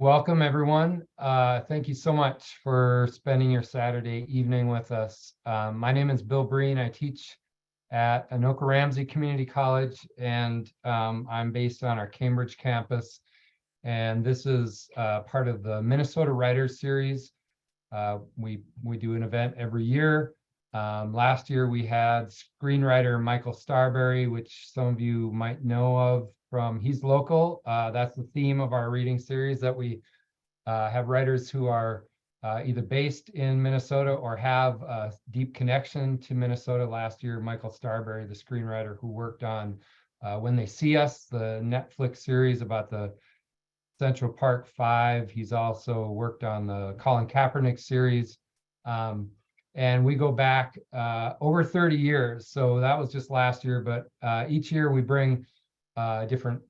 Welcome, everyone. Thank you so much for spending your Saturday evening with us. My name is Bill Breen. I teach at Anoka Ramsey Community College, and I'm based on our Cambridge campus. And this is part of the Minnesota Writers Series. We do an event every year. Last year, we had screenwriter Michael Starberry, which some of you might know of from He's Local. That's the theme of our reading series, that we have writers who are either based in Minnesota or have a deep connection to Minnesota. Last year, Michael Starberry, the screenwriter who worked on When They See Us, the Netflix series about the Central Park Five. He's also worked on the Colin Kaepernick series. And we go back over 30 years. So that was just last year, but each year we bring a different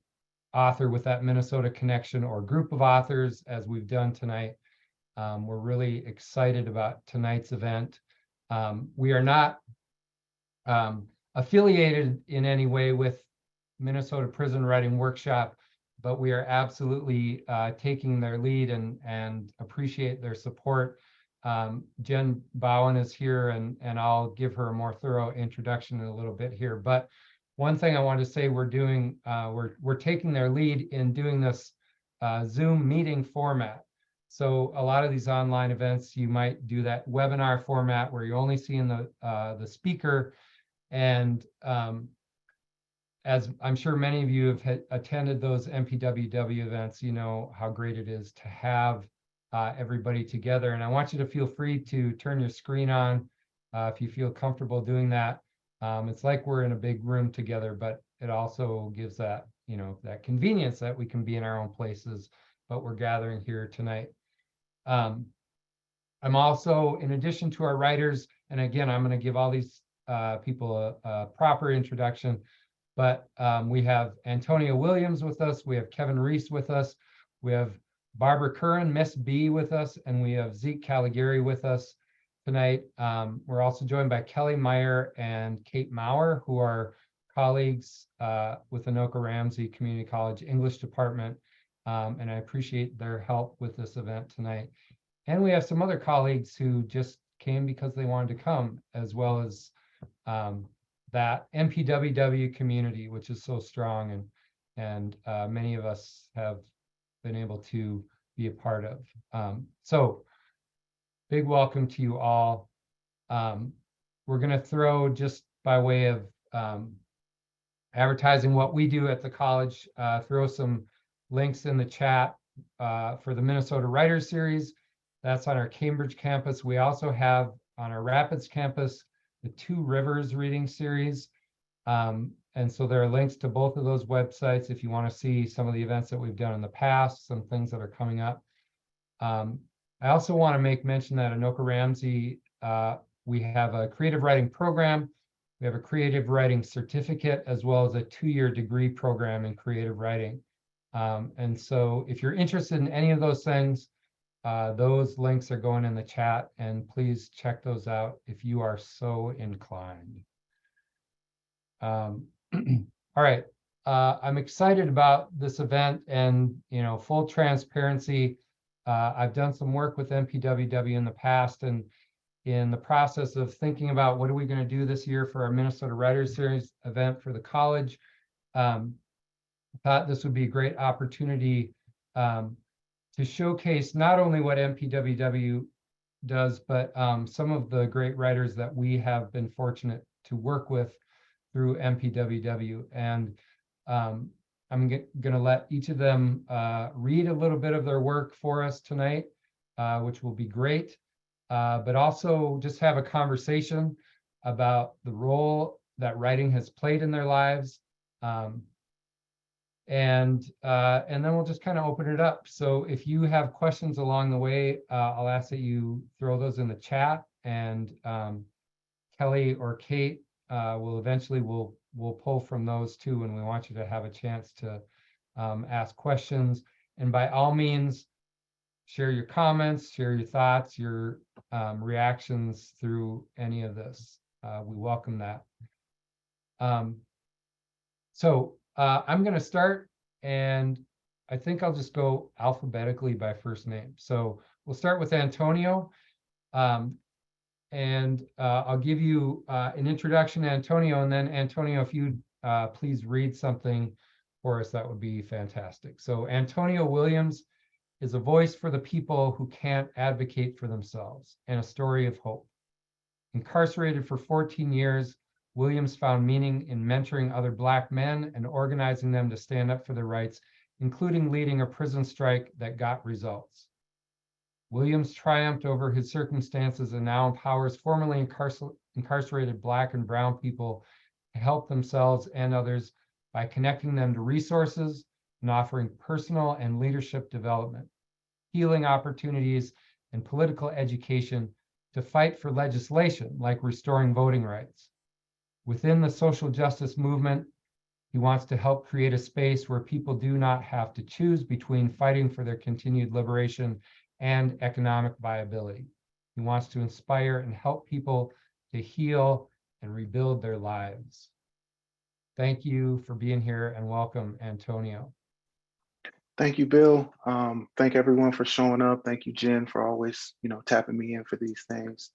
author with that Minnesota connection or group of authors, as we've done tonight. We're really excited about tonight's event. We are not affiliated in any way with Minnesota Prison Writing Workshop, but we are absolutely taking their lead and appreciate their support. Jen Bowen is here, and I'll give her a more thorough introduction in a little bit here. But one thing I want to say, we're doing, we're taking their lead in doing this Zoom meeting format. So a lot of these online events, you might do that webinar format where you're only seeing the speaker. And as I'm sure many of you have attended those MPWW events, you know how great it is to have everybody together. And I want you to feel free to turn your screen on if you feel comfortable doing that. It's like we're in a big room together, but it also gives that, you know, that convenience that we can be in our own places, but we're gathering here tonight. I'm also, in addition to our writers, and again, I'm going to give all these people a proper introduction, but we have Antonia Williams with us, we have Kevin Reese with us, we have Barbara Currin, Miss B, with us, and we have Zeke Caligiuri with us tonight. We're also joined by Kelly Meyer and Kate Maurer, who are colleagues with Anoka Ramsey Community College English Department, and I appreciate their help with this event tonight. And we have some other colleagues who just came because they wanted to come, as well as that MPWW community, which is so strong, and many of us have been able to be a part of. So big welcome to you all. We're going to throw, just by way of advertising what we do at the college, throw some links in the chat for the Minnesota Writers Series. That's on our Cambridge campus. We also have on our Rapids campus the Two Rivers Reading Series. And so there are links to both of those websites if you want to see some of the events that we've done in the past, some things that are coming up. I also want to make mention that Anoka Ramsey, we have a creative writing program. We have a creative writing certificate, as well as a 2-year degree program in creative writing. And so if you're interested in any of those things, those links are going in the chat, and please check those out if you are so inclined. All right, I'm excited about this event, and, you know, full transparency, I've done some work with MPWW in the past, and in the process of thinking about what are we going to do this year for our Minnesota Writers Series event for the college, I thought this would be a great opportunity to showcase not only what MPWW does, but some of the great writers that we have been fortunate to work with through MPWW. And I'm going to let each of them read a little bit of their work for us tonight, which will be great, but also just have a conversation about the role that writing has played in their lives. And then we'll just kind of open it up. So if you have questions along the way, I'll ask that you throw those in the chat, and Kelly or Kate will eventually we'll pull from those too, and we want you to have a chance to ask questions. And by all means, share your comments, share your thoughts, your reactions through any of this. We welcome that. So I'm going to start, and I think I'll just go alphabetically by first name. So we'll start with Antonio. Um, and I'll give you an introduction to Antonio, and then Antonio, if you'd please read something for us, that would be fantastic. So Antonio Williams is a voice for the people who can't advocate for themselves and a story of hope. Incarcerated for 14 years, Williams found meaning in mentoring other Black men and organizing them to stand up for their rights, including leading a prison strike that got results. Williams triumphed over his circumstances and now empowers formerly incarcerated Black and Brown people to help themselves and others by connecting them to resources and offering personal and leadership development, healing opportunities, and political education to fight for legislation like restoring voting rights. Within the social justice movement, he wants to help create a space where people do not have to choose between fighting for their continued liberation and economic viability. He wants to inspire and help people to heal and rebuild their lives. Thank you for being here and welcome, Antonio. Thank you, Bill. Thank everyone for showing up. Thank you, Jen, for always, tapping me in for these things.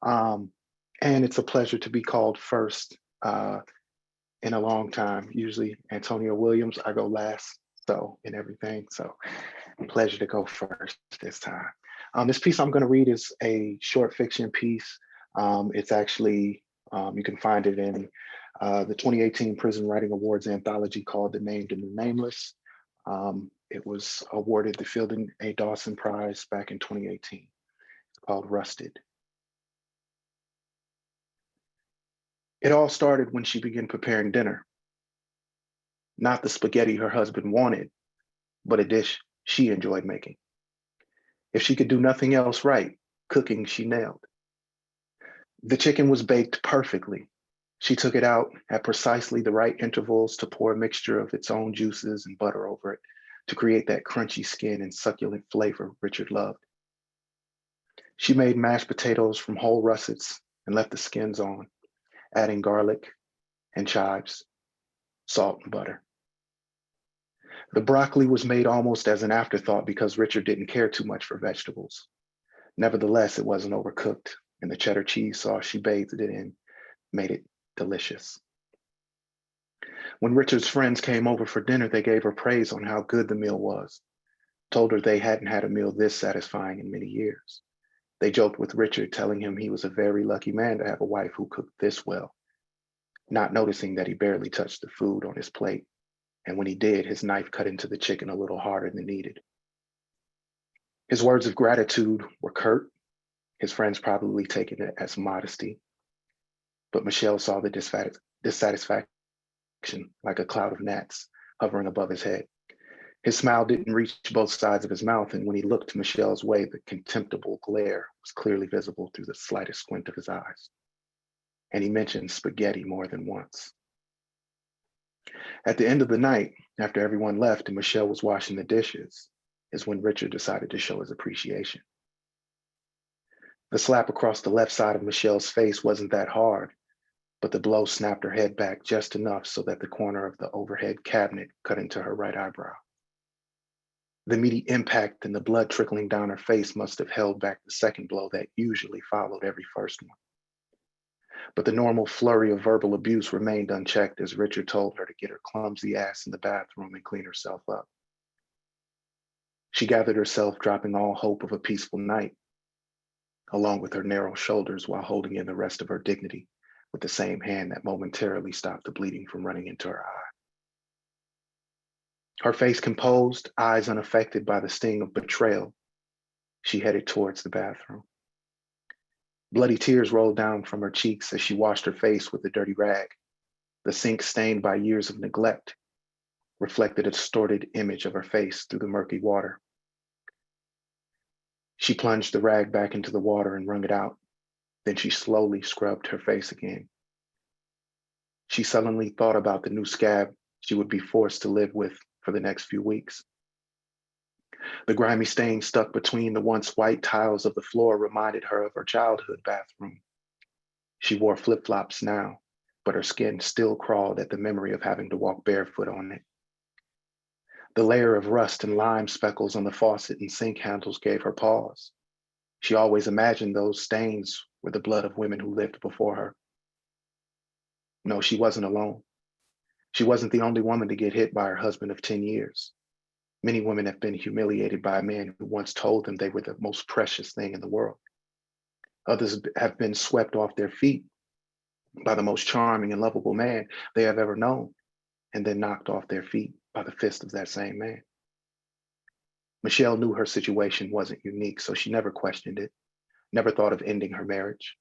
And it's a pleasure to be called first in a long time. Usually Antonio Williams, I go last, so in everything. So pleasure to go first this time. This piece I'm going to read is a short fiction piece. It's actually, you can find it in the 2018 Prison Writing Awards anthology called The Named and the Nameless. It was awarded the Fielding A. Dawson Prize back in 2018. It's called Rusted. It all started when she began preparing dinner. Not the spaghetti her husband wanted, but a dish she enjoyed making. If she could do nothing else right, cooking she nailed. The chicken was baked perfectly. She took it out at precisely the right intervals to pour a mixture of its own juices and butter over it to create that crunchy skin and succulent flavor Richard loved. She made mashed potatoes from whole russets and left the skins on, adding garlic and chives, salt and butter. The broccoli was made almost as an afterthought because Richard didn't care too much for vegetables. Nevertheless, it wasn't overcooked, and the cheddar cheese sauce she bathed it in made it delicious. When Richard's friends came over for dinner, they gave her praise on how good the meal was, told her they hadn't had a meal this satisfying in many years. They joked with Richard, telling him he was a very lucky man to have a wife who cooked this well, not noticing that he barely touched the food on his plate, and when he did, his knife cut into the chicken a little harder than needed. His words of gratitude were curt, his friends probably taking it as modesty, but Michelle saw the dissatisfaction like a cloud of gnats hovering above his head. His smile didn't reach both sides of his mouth, and when he looked Michelle's way, the contemptible glare was clearly visible through the slightest squint of his eyes. And he mentioned spaghetti more than once. At the end of the night, after everyone left and Michelle was washing the dishes, is when Richard decided to show his appreciation. The slap across the left side of Michelle's face wasn't that hard, but the blow snapped her head back just enough so that the corner of the overhead cabinet cut into her right eyebrow. The meaty impact and the blood trickling down her face must have held back the second blow that usually followed every first one. But the normal flurry of verbal abuse remained unchecked as Richard told her to get her clumsy ass in the bathroom and clean herself up. She gathered herself, dropping all hope of a peaceful night, along with her narrow shoulders while holding in the rest of her dignity with the same hand that momentarily stopped the bleeding from running into her eye. Her face composed, eyes unaffected by the sting of betrayal, she headed towards the bathroom. Bloody tears rolled down from her cheeks as she washed her face with a dirty rag. The sink, stained by years of neglect, reflected a distorted image of her face through the murky water. She plunged the rag back into the water and wrung it out. Then she slowly scrubbed her face again. She suddenly thought about the new scab she would be forced to live with for the next few weeks. The grimy stain stuck between the once white tiles of the floor reminded her of her childhood bathroom. She wore flip-flops now, but her skin still crawled at the memory of having to walk barefoot on it. The layer of rust and lime speckles on the faucet and sink handles gave her pause. She always imagined those stains were the blood of women who lived before her. No, she wasn't alone. She wasn't the only woman to get hit by her husband of 10 years. Many women have been humiliated by a man who once told them they were the most precious thing in the world. Others have been swept off their feet by the most charming and lovable man they have ever known, and then knocked off their feet by the fist of that same man. Michelle knew her situation wasn't unique, so she never questioned it, never thought of ending her marriage.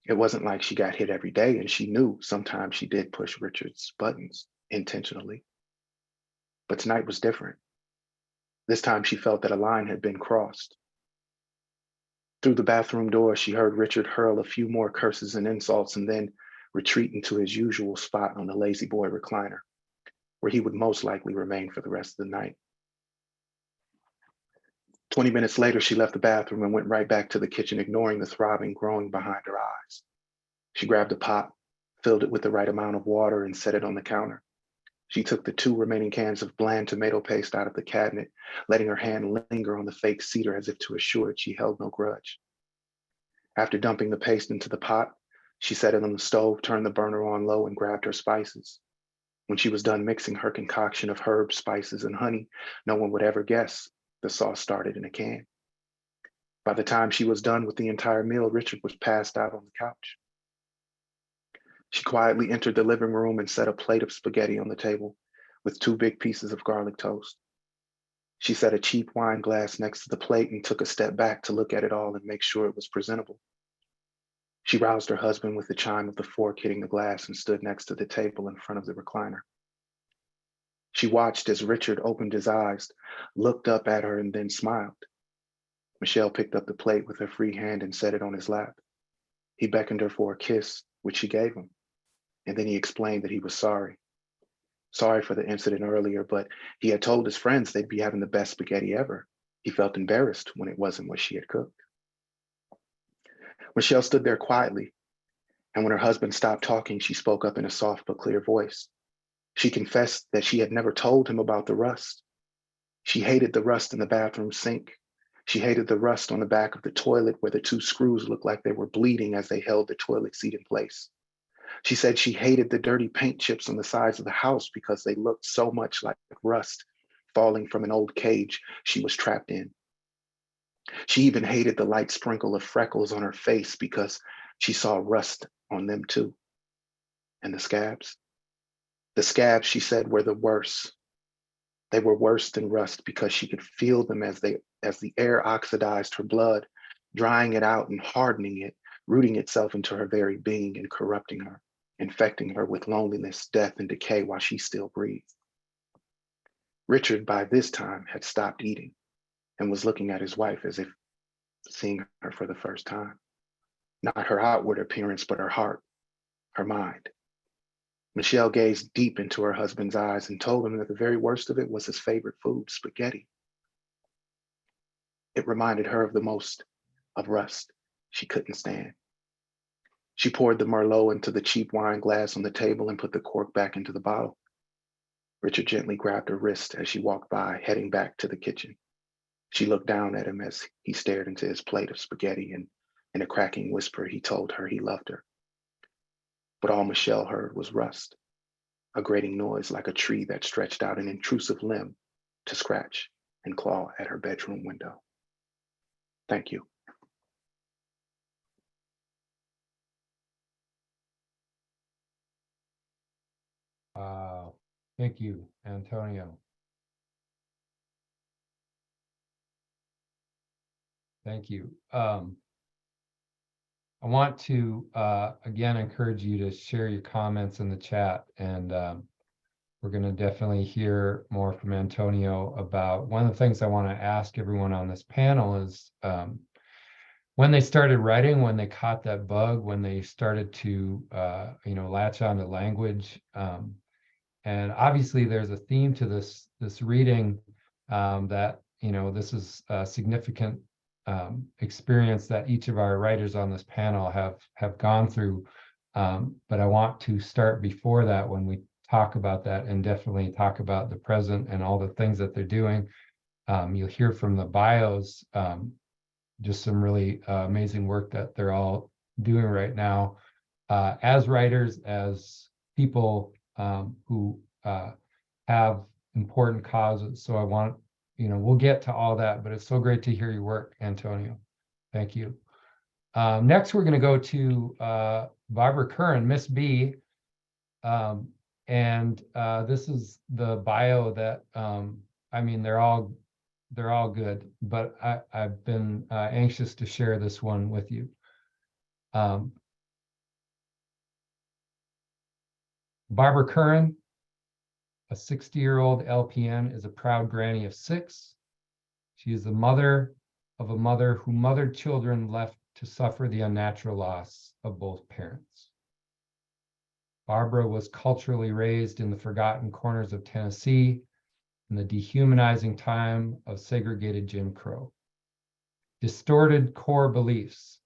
It wasn't like she got hit every day, and she knew sometimes she did push Richard's buttons intentionally. But tonight was different. This time she felt that a line had been crossed. Through the bathroom door, she heard Richard hurl a few more curses and insults and then retreat into his usual spot on the lazy boy recliner, where he would most likely remain for the rest of the night. 20 minutes later, she left the bathroom and went right back to the kitchen, ignoring the throbbing growing behind her eyes. She grabbed a pot, filled it with the right amount of water, and set it on the counter. She took the 2 remaining cans of bland tomato paste out of the cabinet, letting her hand linger on the fake cedar as if to assure it she held no grudge. After dumping the paste into the pot, she set it on the stove, turned the burner on low, and grabbed her spices. When she was done mixing her concoction of herbs, spices, and honey, no one would ever guess the sauce started in a can. By the time she was done with the entire meal, Richard was passed out on the couch. She quietly entered the living room and set a plate of spaghetti on the table with 2 big pieces of garlic toast. She set a cheap wine glass next to the plate and took a step back to look at it all and make sure it was presentable. She roused her husband with the chime of the fork hitting the glass and stood next to the table in front of the recliner. She watched as Richard opened his eyes, looked up at her, and then smiled. Michelle picked up the plate with her free hand and set it on his lap. He beckoned her for a kiss, which she gave him, and then he explained that he was sorry. Sorry for the incident earlier, but he had told his friends they'd be having the best spaghetti ever. He felt embarrassed when it wasn't what she had cooked. Michelle stood there quietly, and when her husband stopped talking, she spoke up in a soft but clear voice. She confessed that she had never told him about the rust. She hated the rust in the bathroom sink. She hated the rust on the back of the toilet where the 2 screws looked like they were bleeding as they held the toilet seat in place. She said she hated the dirty paint chips on the sides of the house because they looked so much like rust falling from an old cage she was trapped in. She even hated the light sprinkle of freckles on her face because she saw rust on them too. And the scabs? The scabs, she said, were the worst. They were worse than rust because she could feel them as the air oxidized her blood, drying it out and hardening it, rooting itself into her very being and corrupting her, infecting her with loneliness, death, and decay while she still breathed. Richard, by this time, had stopped eating and was looking at his wife as if seeing her for the first time. Not her outward appearance, but her heart, her mind. Michelle gazed deep into her husband's eyes and told him that the very worst of it was his favorite food, spaghetti. It reminded her of the most of rust she couldn't stand. She poured the Merlot into the cheap wine glass on the table and put the cork back into the bottle. Richard gently grabbed her wrist as she walked by, heading back to the kitchen. She looked down at him as he stared into his plate of spaghetti, and in a cracking whisper, he told her he loved her. But all Michelle heard was rust, a grating noise like a tree that stretched out an intrusive limb to scratch and claw at her bedroom window. Thank you. Wow. Thank you, Antonio. Thank you. I want to again encourage you to share your comments in the chat, and we're going to definitely hear more from Antonio about one of the things I want to ask everyone on this panel is when they started writing, when they caught that bug, when they started to latch on to language. And obviously there's a theme to this reading that this is a significant experience that each of our writers on this panel have gone through. But I want to start before that when we talk about that and definitely talk about the present and all the things that they're doing. You'll hear from the bios, just some really amazing work that they're all doing right now, as writers, as people who have important causes. So I want, we'll get to all that, but it's so great to hear your work, Antonio. Thank you. Next, we're going to go to Barbara Currin, Miss B. And this is the bio that, I mean, they're all good, but I've been anxious to share this one with you. Barbara Currin, a 60-year-old LPN, is a proud granny of 6. She is the mother of a mother who mothered children left to suffer the unnatural loss of both parents. Barbara was culturally raised in the forgotten corners of Tennessee in the dehumanizing time of segregated Jim Crow. Distorted core beliefs,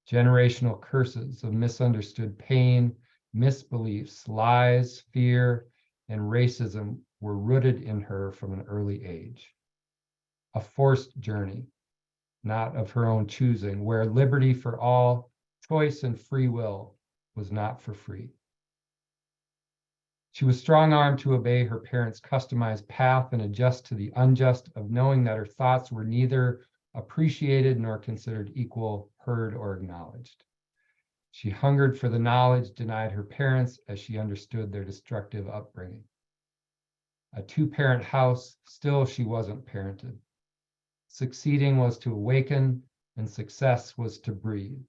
generational curses of misunderstood pain, misbeliefs, lies, fear, and racism were rooted in her from an early age. A forced journey, not of her own choosing, where liberty for all, choice and free will was not for free. She was strong-armed to obey her parents' customized path and adjust to the unjust of knowing that her thoughts were neither appreciated nor considered equal, heard, or acknowledged. She hungered for the knowledge denied her parents as she understood their destructive upbringing. A 2-parent house, still she wasn't parented. Succeeding was to awaken, and success was to breathe.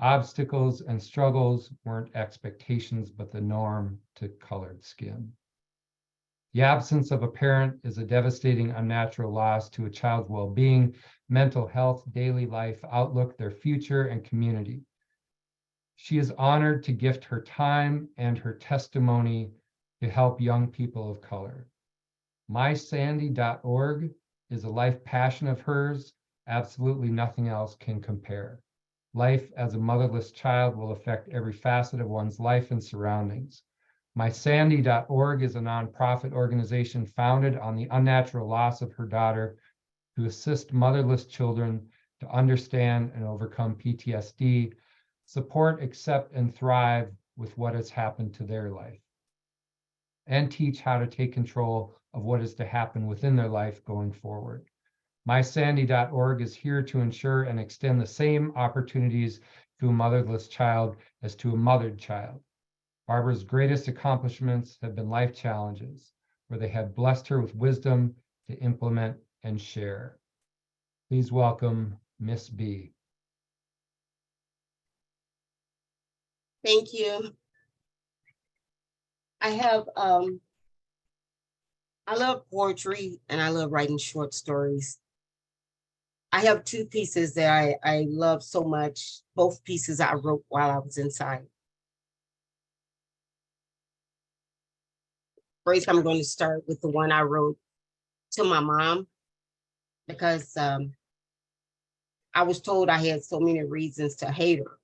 Obstacles and struggles weren't expectations, but the norm to colored skin. The absence of a parent is a devastating, unnatural loss to a child's well-being, mental health, daily life, outlook, their future, and community. She is honored to gift her time and her testimony to help young people of color. MySandy.org is a life passion of hers. Absolutely nothing else can compare. Life as a motherless child will affect every facet of one's life and surroundings. MySandy.org is a nonprofit organization founded on the unnatural loss of her daughter to assist motherless children to understand and overcome PTSD, support, accept, and thrive with what has happened to their life, and teach how to take control of what is to happen within their life going forward. MySandy.org is here to ensure and extend the same opportunities to a motherless child as to a mothered child. Barbara's greatest accomplishments have been life challenges, where they have blessed her with wisdom to implement and share. Please welcome Miss B. Thank you. I love poetry and I love writing short stories. I have 2 pieces that I love so much. Both pieces I wrote while I was inside. First, I'm going to start with the one I wrote to my mom because I was told I had so many reasons to hate her.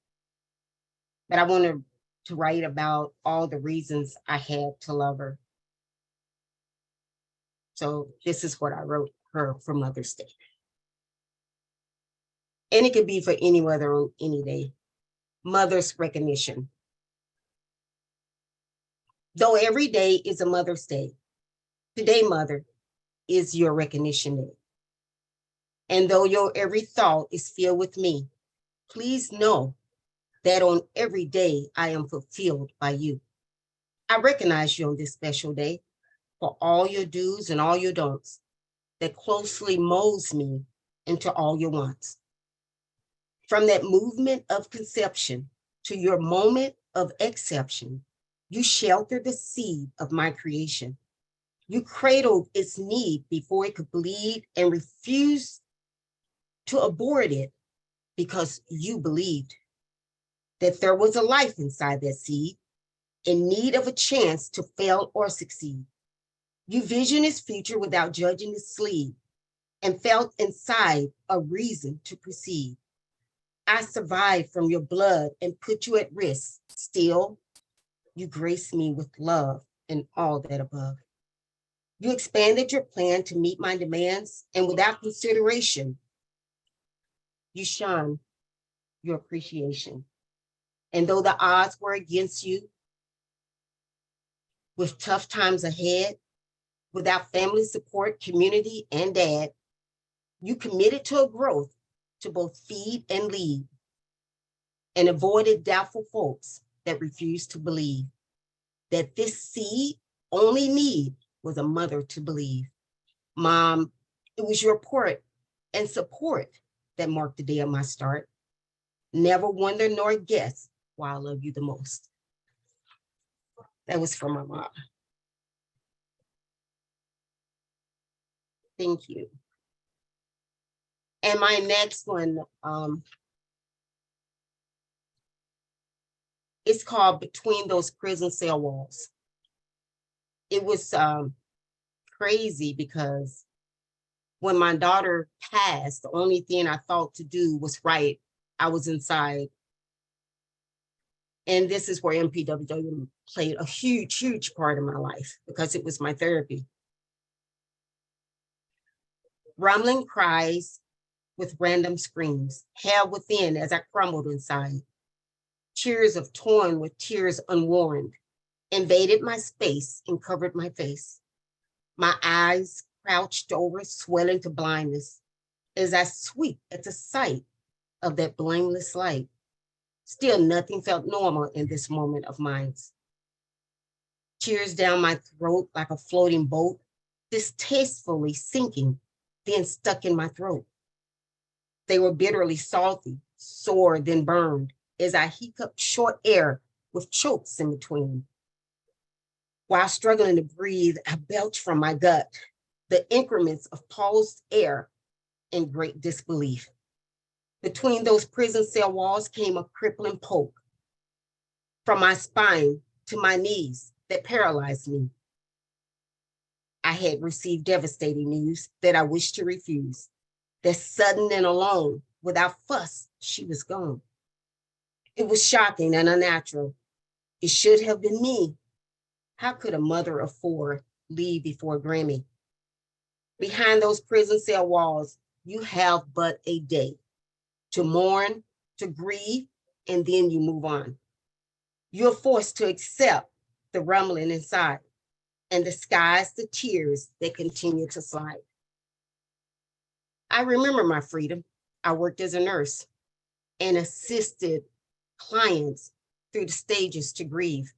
But I wanted to write about all the reasons I had to love her. So this is what I wrote her for Mother's Day. And it could be for any mother on any day. Mother's recognition. Though every day is a Mother's Day, today, Mother, is your recognition day. And though your every thought is filled with me, please know that on every day I am fulfilled by you. I recognize you on this special day for all your do's and all your don'ts that closely molds me into all your wants. From that movement of conception to your moment of exception, you sheltered the seed of my creation. You cradled its need before it could bleed and refused to abort it because you believed that there was a life inside that seed in need of a chance to fail or succeed. You visioned its future without judging its sleeve and felt inside a reason to proceed. I survived from your blood and put you at risk. Still, you graced me with love and all that above. You expanded your plan to meet my demands, and without consideration, you shun your appreciation. And though the odds were against you, with tough times ahead, without family support, community, and dad, you committed to a growth to both feed and lead, and avoided doubtful folks that refused to believe that this seed only need was a mother to believe. Mom, it was your support and support that marked the day of my start. Never wonder nor guess why I love you the most. That was from my mom. Thank you. And my next one, it's called Between Those Prison Cell Walls. It was crazy because when my daughter passed, the only thing I thought to do was write. I was inside. And this is where MPWW played a huge, huge part of my life because it was my therapy. Rumbling cries with random screams, hell within as I crumbled inside. Tears of torn with tears unwarned, invaded my space and covered my face. My eyes crouched over, swelling to blindness as I sweep at the sight of that blameless light. Still, nothing felt normal in this moment of mine. Tears down my throat like a floating boat, distastefully sinking, then stuck in my throat. They were bitterly salty, sore, then burned, as I hiccuped short air with chokes in between. While struggling to breathe, I belched from my gut, the increments of paused air in great disbelief. Between those prison cell walls came a crippling poke from my spine to my knees that paralyzed me. I had received devastating news that I wished to refuse, that sudden and alone, without fuss, she was gone. It was shocking and unnatural. It should have been me. How could a mother of four leave before Grammy? Behind those prison cell walls, you have but a day to mourn, to grieve, and then you move on. You're forced to accept the rumbling inside and disguise the tears that continue to slide. I remember my freedom. I worked as a nurse and assisted clients through the stages to grieve.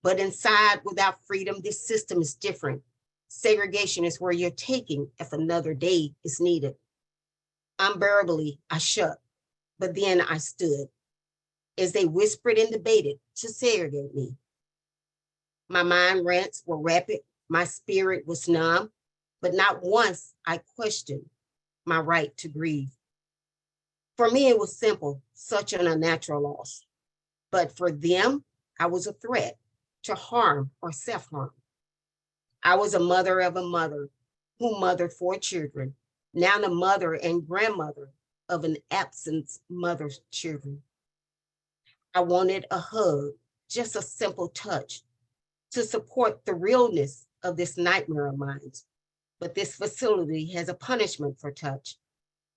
But inside, without freedom, this system is different. Segregation is where you're taking if another day is needed. Unbearably, I shut, but then I stood as they whispered and debated to segregate me. My mind rants were rapid, my spirit was numb, but not once I questioned my right to grieve. For me, it was simple, such an unnatural loss. But for them, I was a threat to harm or self-harm. I was a mother of a mother who mothered 4 children, now the mother and grandmother of an absent mother's children. I wanted a hug, just a simple touch to support the realness of this nightmare of mine. But this facility has a punishment for touch.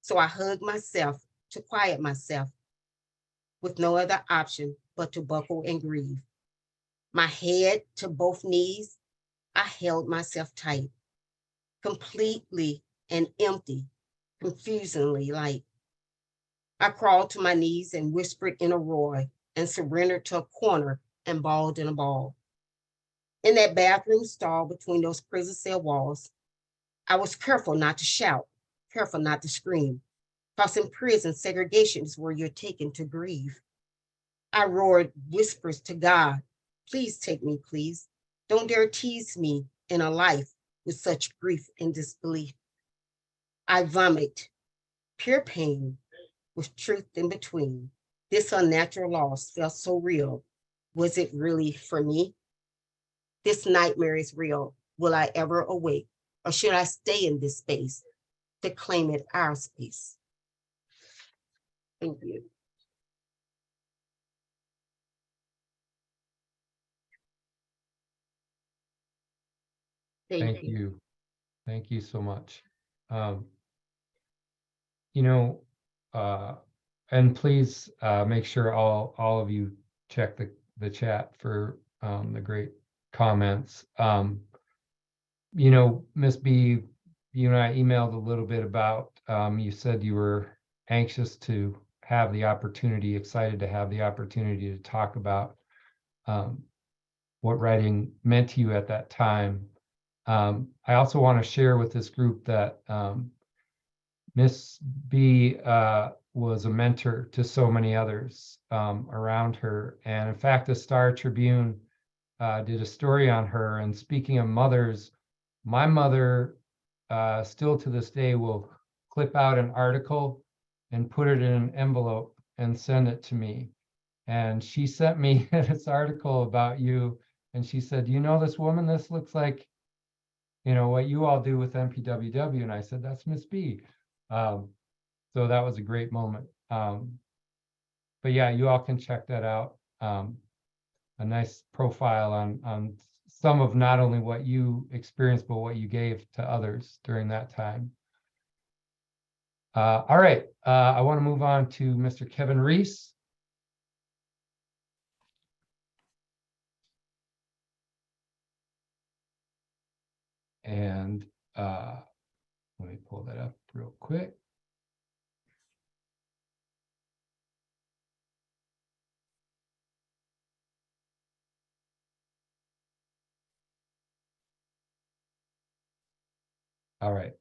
So I hugged myself to quiet myself with no other option but to buckle and grieve. My head to both knees, I held myself tight, completely and empty, confusingly light. I crawled to my knees and whispered in a roar and surrendered to a corner and balled in a ball. In that bathroom stall between those prison cell walls, I was careful not to shout, careful not to scream, because in prison, segregation is where you're taken to grieve. I roared whispers to God, please take me, please. Don't dare tease me in a life with such grief and disbelief. I vomit, pure pain, with truth in between. This unnatural loss felt so real. Was it really for me? This nightmare is real. Will I ever awake? Or should I stay in this space to claim it our space? Thank you. Thank you. Thank you so much. You know, and please make sure all of you check the chat for the great comments. You know, Miss B, you and I emailed a little bit about, you said you were anxious to have the opportunity, excited to have the opportunity to talk about what writing meant to you at that time. I also want to share with this group that Miss B was a mentor to so many others around her. And in fact, the Star Tribune did a story on her. And speaking of mothers, my mother still to this day will clip out an article and put it in an envelope and send it to me. And she sent me this article about you. And she said, you know this woman, this looks like, you know, what you all do with MPWW. And I said, that's Miss B. So that was a great moment. But yeah, you all can check that out. A nice profile on some of not only what you experienced, but what you gave to others during that time. All right, I want to move on to Mr. Kevin Reese. And let me pull that up real quick. All right.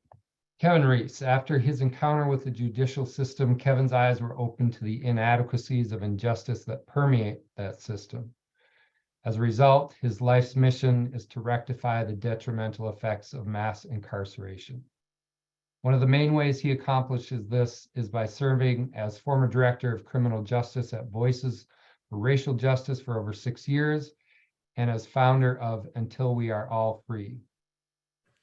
Kevin Reese, after his encounter with the judicial system, Kevin's eyes were open to the inadequacies of injustice that permeate that system. As a result, his life's mission is to rectify the detrimental effects of mass incarceration. One of the main ways he accomplishes this is by serving as former director of criminal justice at Voices for Racial Justice for over 6 years, and as founder of Until We Are All Free.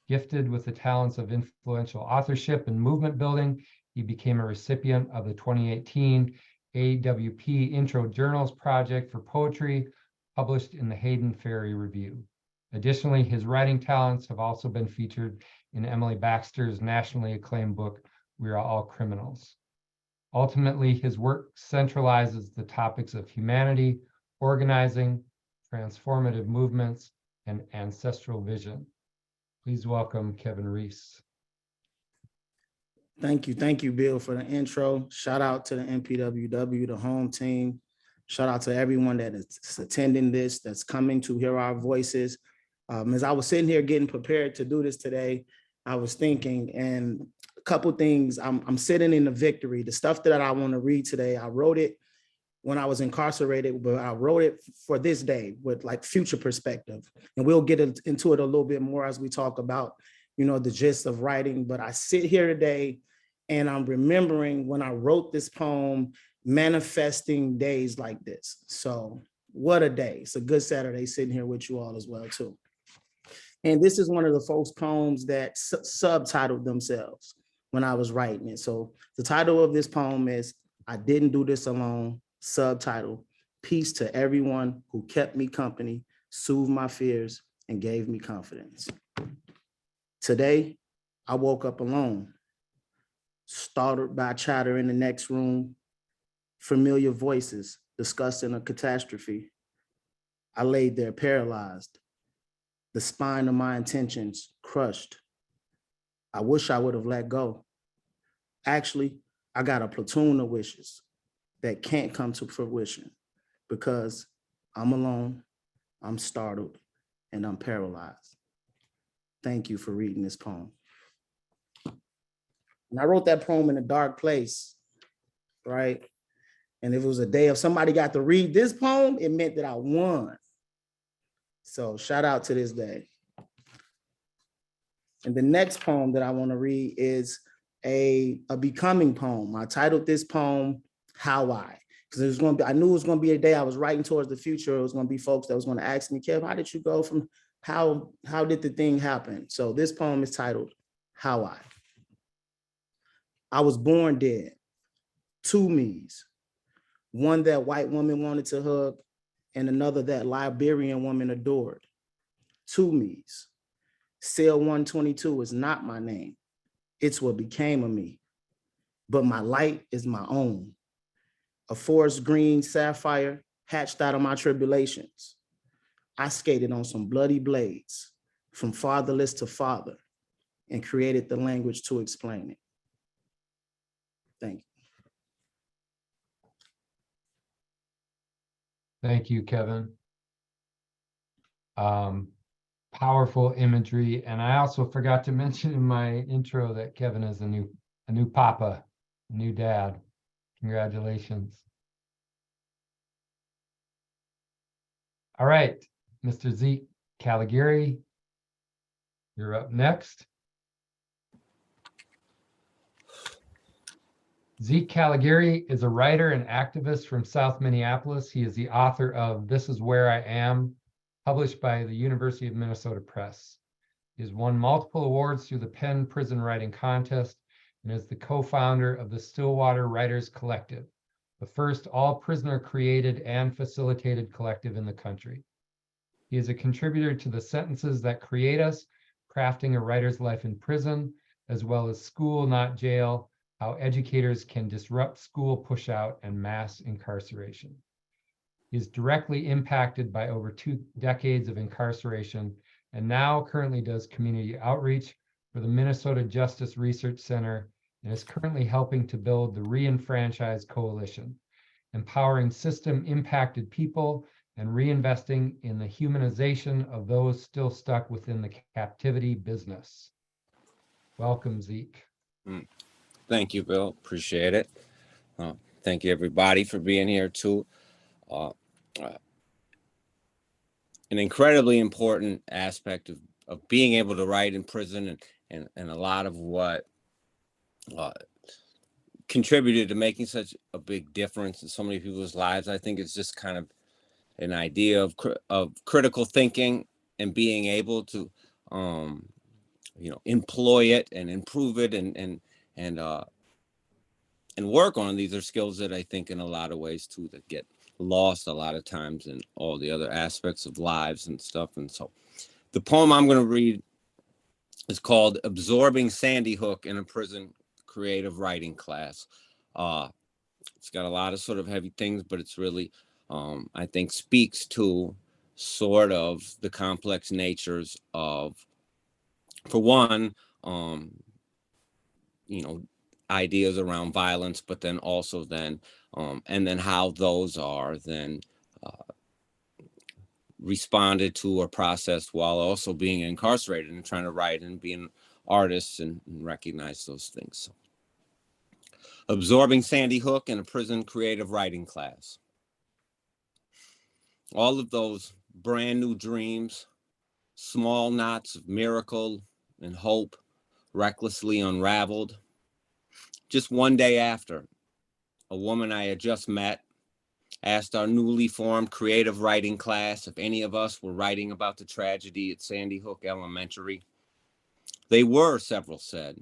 Gifted with the talents of influential authorship and movement building, he became a recipient of the 2018 AWP Intro Journals Project for Poetry, published in the Hayden Ferry Review. Additionally, his writing talents have also been featured in Emily Baxter's nationally acclaimed book, We Are All Criminals. Ultimately, his work centralizes the topics of humanity, organizing, transformative movements, and ancestral vision. Please welcome Kevin Reese. Thank you, Bill, for the intro. Shout out to the MPWW, the home team. Shout out to everyone that is attending this, that's coming to hear our voices. As I was sitting here getting prepared to do this today, I was thinking, and a couple things, I'm sitting in the victory. The stuff that I want to read today, I wrote it when I was incarcerated, but I wrote it for this day with like future perspective. And we'll get into it a little bit more as we talk about, you know, the gist of writing. But I sit here today and I'm remembering when I wrote this poem, manifesting days like this. So what a day. It's a good Saturday sitting here with you all as well too. And this is one of the folks' poems that subtitled themselves when I was writing it. So the title of this poem is I Didn't Do This Alone, subtitle, Peace to Everyone Who Kept Me Company, Soothed My Fears, and Gave Me Confidence. Today, I woke up alone, startled by chatter in the next room, familiar voices discussing a catastrophe. I laid there paralyzed, the spine of my intentions crushed. I wish I would have let go. Actually, I got a platoon of wishes that can't come to fruition because I'm alone, I'm startled, and I'm paralyzed. Thank you for reading this poem. And I wrote that poem in a dark place, right? And if it was a day if somebody got to read this poem, it meant that I won. So shout out to this day. And the next poem that I want to read is a becoming poem. I titled this poem, How I, because it was going to be, I knew it was going to be a day I was writing towards the future. It was going to be folks that was going to ask me, Kev, how did you go from, how did the thing happen? So this poem is titled, How I was born dead, 2 me's, one that white woman wanted to hug and another that Liberian woman adored. 2 me's, Cell 122 is not my name. It's what became of me. But my light is my own. A forest green sapphire hatched out of my tribulations. I skated on some bloody blades from fatherless to father and created the language to explain it. Thank you. Thank you, Kevin. Powerful imagery. And I also forgot to mention in my intro that Kevin is a new papa, a new dad. Congratulations. All right, Mr. Zeke Caligiuri, you're up next. Zeke Caligiuri is a writer and activist from South Minneapolis. He is the author of This Is Where I Am, published by the University of Minnesota Press. He has won multiple awards through the Penn Prison Writing Contest and is the co-founder of the Stillwater Writers Collective, the first all-prisoner created and facilitated collective in the country. He is a contributor to the Sentences That Create Us, Crafting a Writer's Life in Prison, as well as School, Not Jail, How Educators Can Disrupt School Pushout and Mass Incarceration. He is directly impacted by over 2 decades of incarceration and now currently does community outreach for the Minnesota Justice Research Center and is currently helping to build the Reenfranchise Coalition, empowering system-impacted people and reinvesting in the humanization of those still stuck within the captivity business. Welcome, Zeke. Thank you, Bill. Appreciate it. Thank you, everybody, for being here, too. An incredibly important aspect of being able to write in prison and a lot of what contributed to making such a big difference in so many people's lives. I think it's just kind of an idea of critical thinking and being able to, employ it and improve it and work on. These are skills that I think in a lot of ways too that get lost a lot of times in all the other aspects of lives and stuff. And so the poem I'm going to read is called Absorbing Sandy Hook in a Prison Creative Writing Class. It's got a lot of sort of heavy things, but it's really, I think, speaks to sort of the complex natures of, for one, ideas around violence, but then also then, and then how those are then responded to or processed while also being incarcerated and trying to write and being artists and recognize those things. So, Absorbing Sandy Hook in a Prison Creative Writing Class. All of those brand new dreams, small knots of miracle and hope, recklessly unraveled. Just one day after, a woman I had just met asked our newly formed creative writing class if any of us were writing about the tragedy at Sandy Hook Elementary. They were, several said.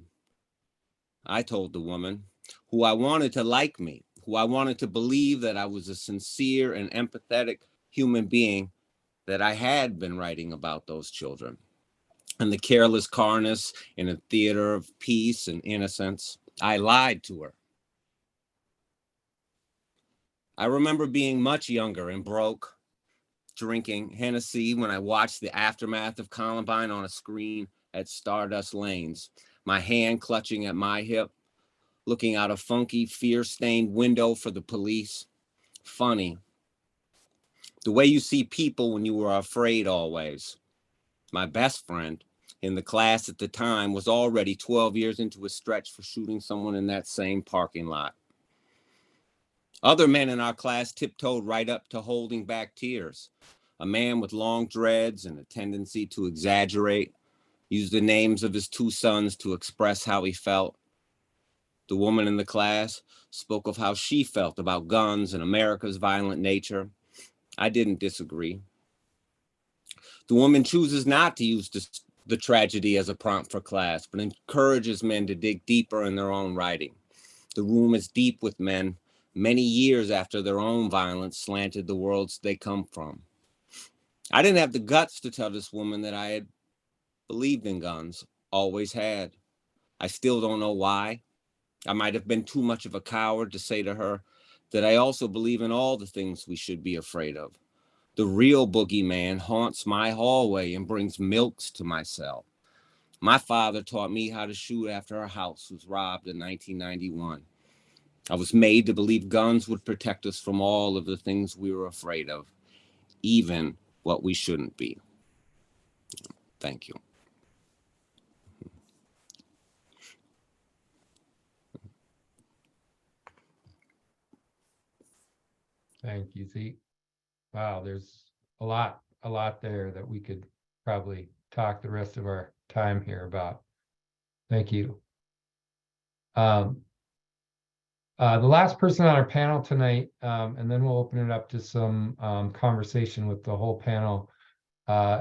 I told the woman, who I wanted to like me, who I wanted to believe that I was a sincere and empathetic human being, that I had been writing about those children and the careless carness in a theater of peace and innocence. I lied to her. I remember being much younger and broke, drinking Hennessy when I watched the aftermath of Columbine on a screen at Stardust Lanes, my hand clutching at my hip, looking out a funky, fear-stained window for the police. Funny. The way you see people when you were afraid always. My best friend in the class at the time was already 12 years into a stretch for shooting someone in that same parking lot. Other men in our class tiptoed right up to holding back tears. A man with long dreads and a tendency to exaggerate used the names of his 2 sons to express how he felt. The woman in the class spoke of how she felt about guns and America's violent nature. I didn't disagree. The woman chooses not to use the tragedy as a prompt for class, but encourages men to dig deeper in their own writing. The room is deep with men, many years after their own violence slanted the worlds they come from. I didn't have the guts to tell this woman that I had believed in guns, always had. I still don't know why. I might have been too much of a coward to say to her that I also believe in all the things we should be afraid of. The real boogeyman haunts my hallway and brings milks to my cell. My father taught me how to shoot after our house was robbed in 1991. I was made to believe guns would protect us from all of the things we were afraid of, even what we shouldn't be. Thank you. Thank you, Zeke. Wow, there's a lot there that we could probably talk the rest of our time here about. Thank you. The last person on our panel tonight, and then we'll open it up to some conversation with the whole panel,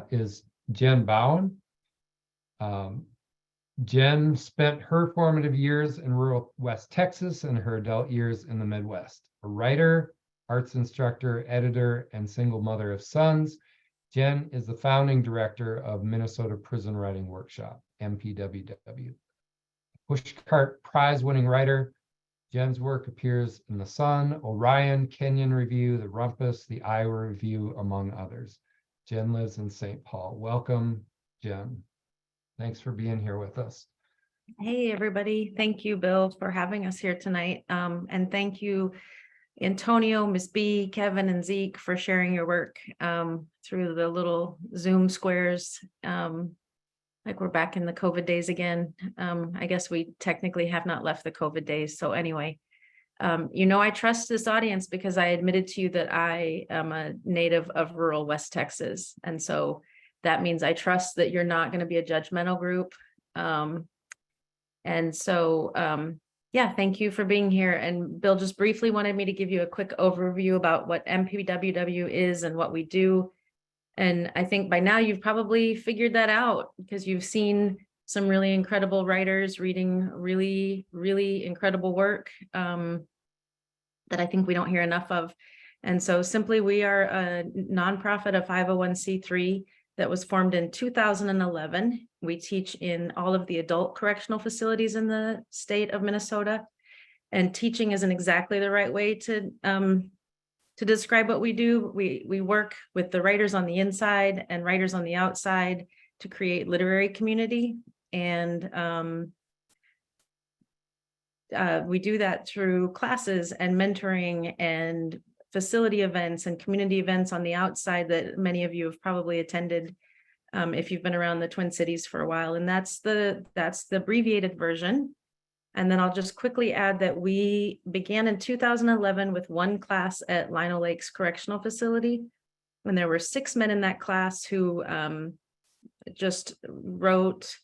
is Jen Bowen. Jen spent her formative years in rural West Texas and her adult years in the Midwest. A writer, arts instructor, editor, and single mother of sons, Jen is the founding director of Minnesota Prison Writing Workshop, MPWW. Pushcart prize-winning writer, Jen's work appears in The Sun, Orion, Kenyon Review, The Rumpus, The Iowa Review, among others. Jen lives in St. Paul. Welcome, Jen. Thanks for being here with us. Hey, everybody. Thank you, Bill, for having us here tonight. And thank you, Antonio, Ms. B, Kevin, and Zeke for sharing your work through the little Zoom squares. Like we're back in the COVID days again. I guess we technically have not left the COVID days. So anyway, I trust this audience because I admitted to you that I am a native of rural West Texas. And so that means I trust that you're not going to be a judgmental group. Yeah, thank you for being here. And Bill just briefly wanted me to give you a quick overview about what MPWW is and what we do. And I think by now you've probably figured that out because you've seen some really incredible writers reading really, really incredible work that I think we don't hear enough of. And so simply, we are a nonprofit, a 501c3 that was formed in 2011. We teach in all of the adult correctional facilities in the state of Minnesota. And teaching isn't exactly the right way to describe what we do. We work with the writers on the inside and writers on the outside to create literary community. And we do that through classes and mentoring and facility events and community events on the outside that many of you have probably attended if you've been around the Twin Cities for a while. And that's the abbreviated version. And then I'll just quickly add that we began in 2011 with one class at Lino Lakes Correctional Facility. And there were 6 men in that class who just wrote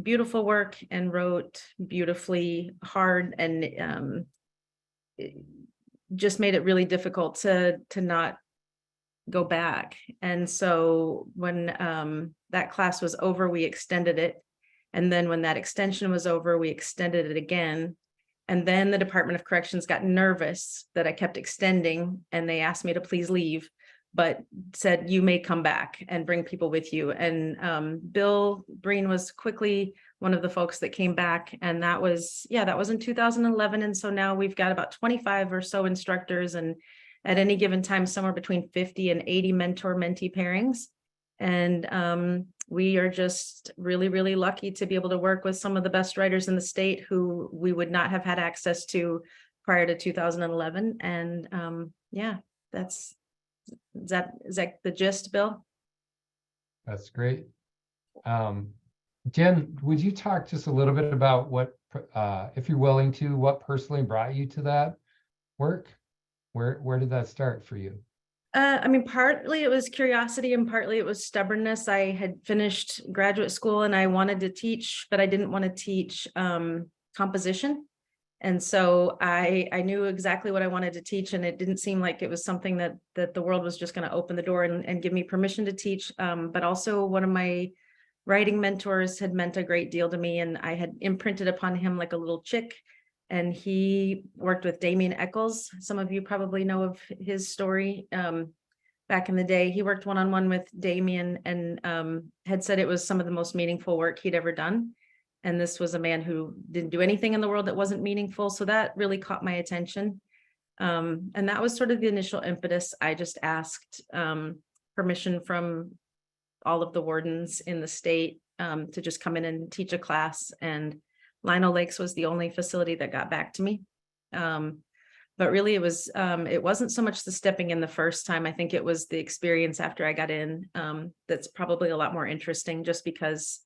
beautiful work and wrote beautifully hard, and just made it really difficult to not go back. And so when that class was over, we extended it. And then when that extension was over, we extended it again. And then the Department of Corrections got nervous that I kept extending, and they asked me to please leave, but said, you may come back and bring people with you. And Bill Breen was quickly one of the folks that came back. And that was in 2011. And so now we've got about 25 or so instructors, and at any given time, somewhere between 50 and 80 mentor-mentee pairings. And we are just really, really lucky to be able to work with some of the best writers in the state who we would not have had access to prior to 2011. And is that the gist, Bill? That's great. Jen, would you talk just a little bit about what, if you're willing to, what personally brought you to that work? Where did that start for you? Partly it was curiosity and partly it was stubbornness. I had finished graduate school and I wanted to teach, but I didn't want to teach composition. And so I knew exactly what I wanted to teach, and it didn't seem like it was something that the world was just going to open the door and give me permission to teach. But also one of my writing mentors had meant a great deal to me, and I had imprinted upon him like a little chick. And he worked with Damien Eccles. Some of you probably know of his story. back in the day. He worked one-on-one with Damien and had said it was some of the most meaningful work he'd ever done. And this was a man who didn't do anything in the world that wasn't meaningful. So that really caught my attention. And that was sort of the initial impetus. I just asked permission from all of the wardens in the state to just come in and teach a class. And Lino Lakes was the only facility that got back to me. But really it wasn't so much the stepping in the first time. I think it was the experience after I got in that's probably a lot more interesting, just because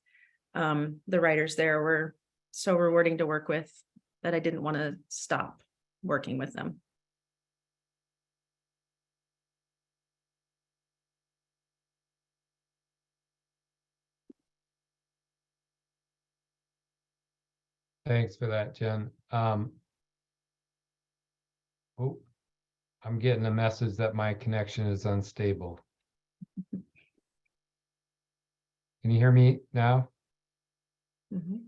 the writers there were so rewarding to work with that I didn't want to stop working with them. Thanks for that, Jen. Oh, I'm getting a message that my connection is unstable. Can you hear me now? Mhm.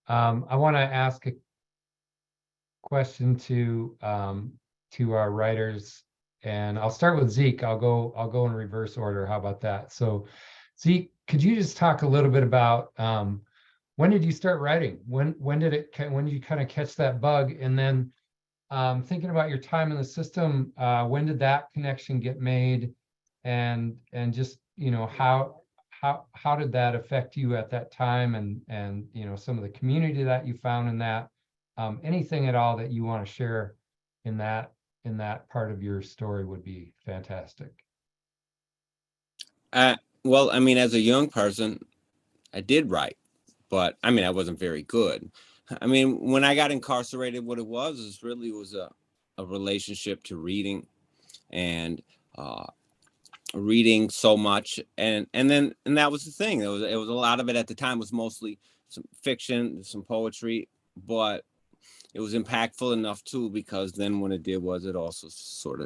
I want to ask a question to our writers, and I'll start with Zeke. I'll go in reverse order. How about that? So, Zeke, could you just talk a little bit about when did you start writing? When did you kind of catch that bug? And then thinking about your time in the system, when did that connection get made? And just, how did that affect you at that time, and some of the community that you found in that, anything at all that you want to share in that part of your story would be fantastic. Well, I mean, as a young person, I did write, but I mean, I wasn't very good. I mean, when I got incarcerated, what it was a relationship to reading, and reading so much, and that was the thing. It was a lot of it at the time was mostly some fiction, some poetry, but it was impactful enough too, because then when it did was it also sort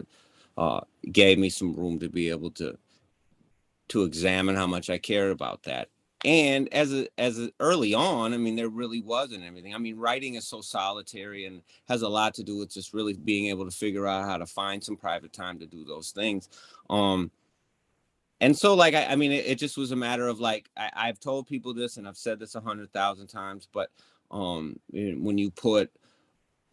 of gave me some room to be able to examine how much I cared about that. And as early on, I mean, there really wasn't anything. I mean, writing is so solitary and has a lot to do with just really being able to figure out how to find some private time to do those things. And so, like, I mean, it just was a matter of, like, I've told people this, and I've said this 100,000 times, but when you put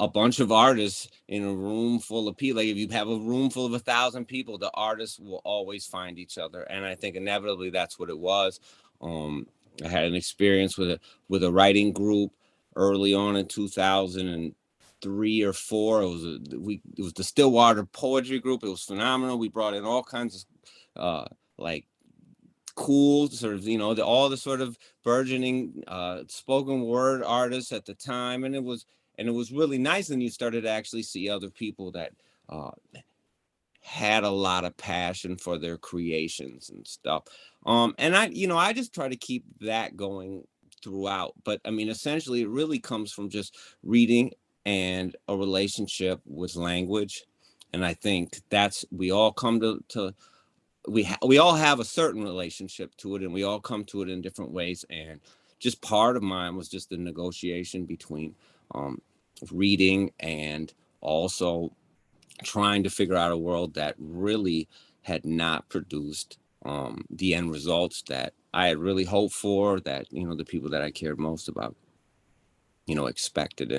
a bunch of artists in a room full of people, like if you have a room full of 1,000 people, the artists will always find each other. And I think inevitably that's what it was. I had an experience with a writing group early on in 2003 or 4. It was the Stillwater Poetry Group. It was phenomenal. We brought in all kinds of like cool sort of, all the sort of burgeoning spoken word artists at the time, and it was really nice. And you started to actually see other people that had a lot of passion for their creations and stuff. And I just try to keep that going throughout. But I mean, essentially, it really comes from just reading and a relationship with language. And I think that's, we all come to we all have a certain relationship to it, and we all come to it in different ways. And just part of mine was just the negotiation between reading and also trying to figure out a world that really had not produced the end results that I had really hoped for, that the people that I cared most about expected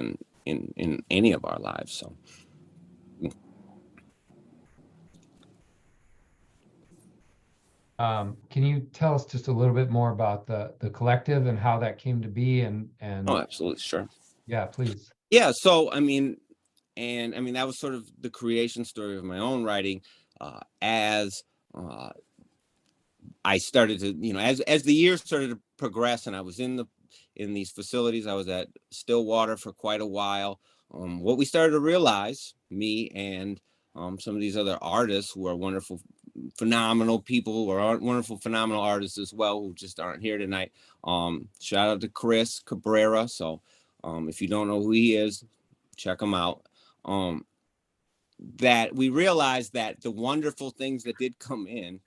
in any of our lives. So Can you tell us just a little bit more about the collective and how that came to be? And oh, absolutely, sure. Yeah, please. Yeah, so I mean, that was sort of the creation story of my own writing. As I started to, as the years started to progress, and I was in these facilities. I was at Stillwater for quite a while. What we started to realize, me and some of these other artists who are wonderful, phenomenal people, who are wonderful, phenomenal artists as well, who just aren't here tonight. Shout out to Chris Cabrera. So if you don't know who he is, check him out. That we realized that the wonderful things that did come in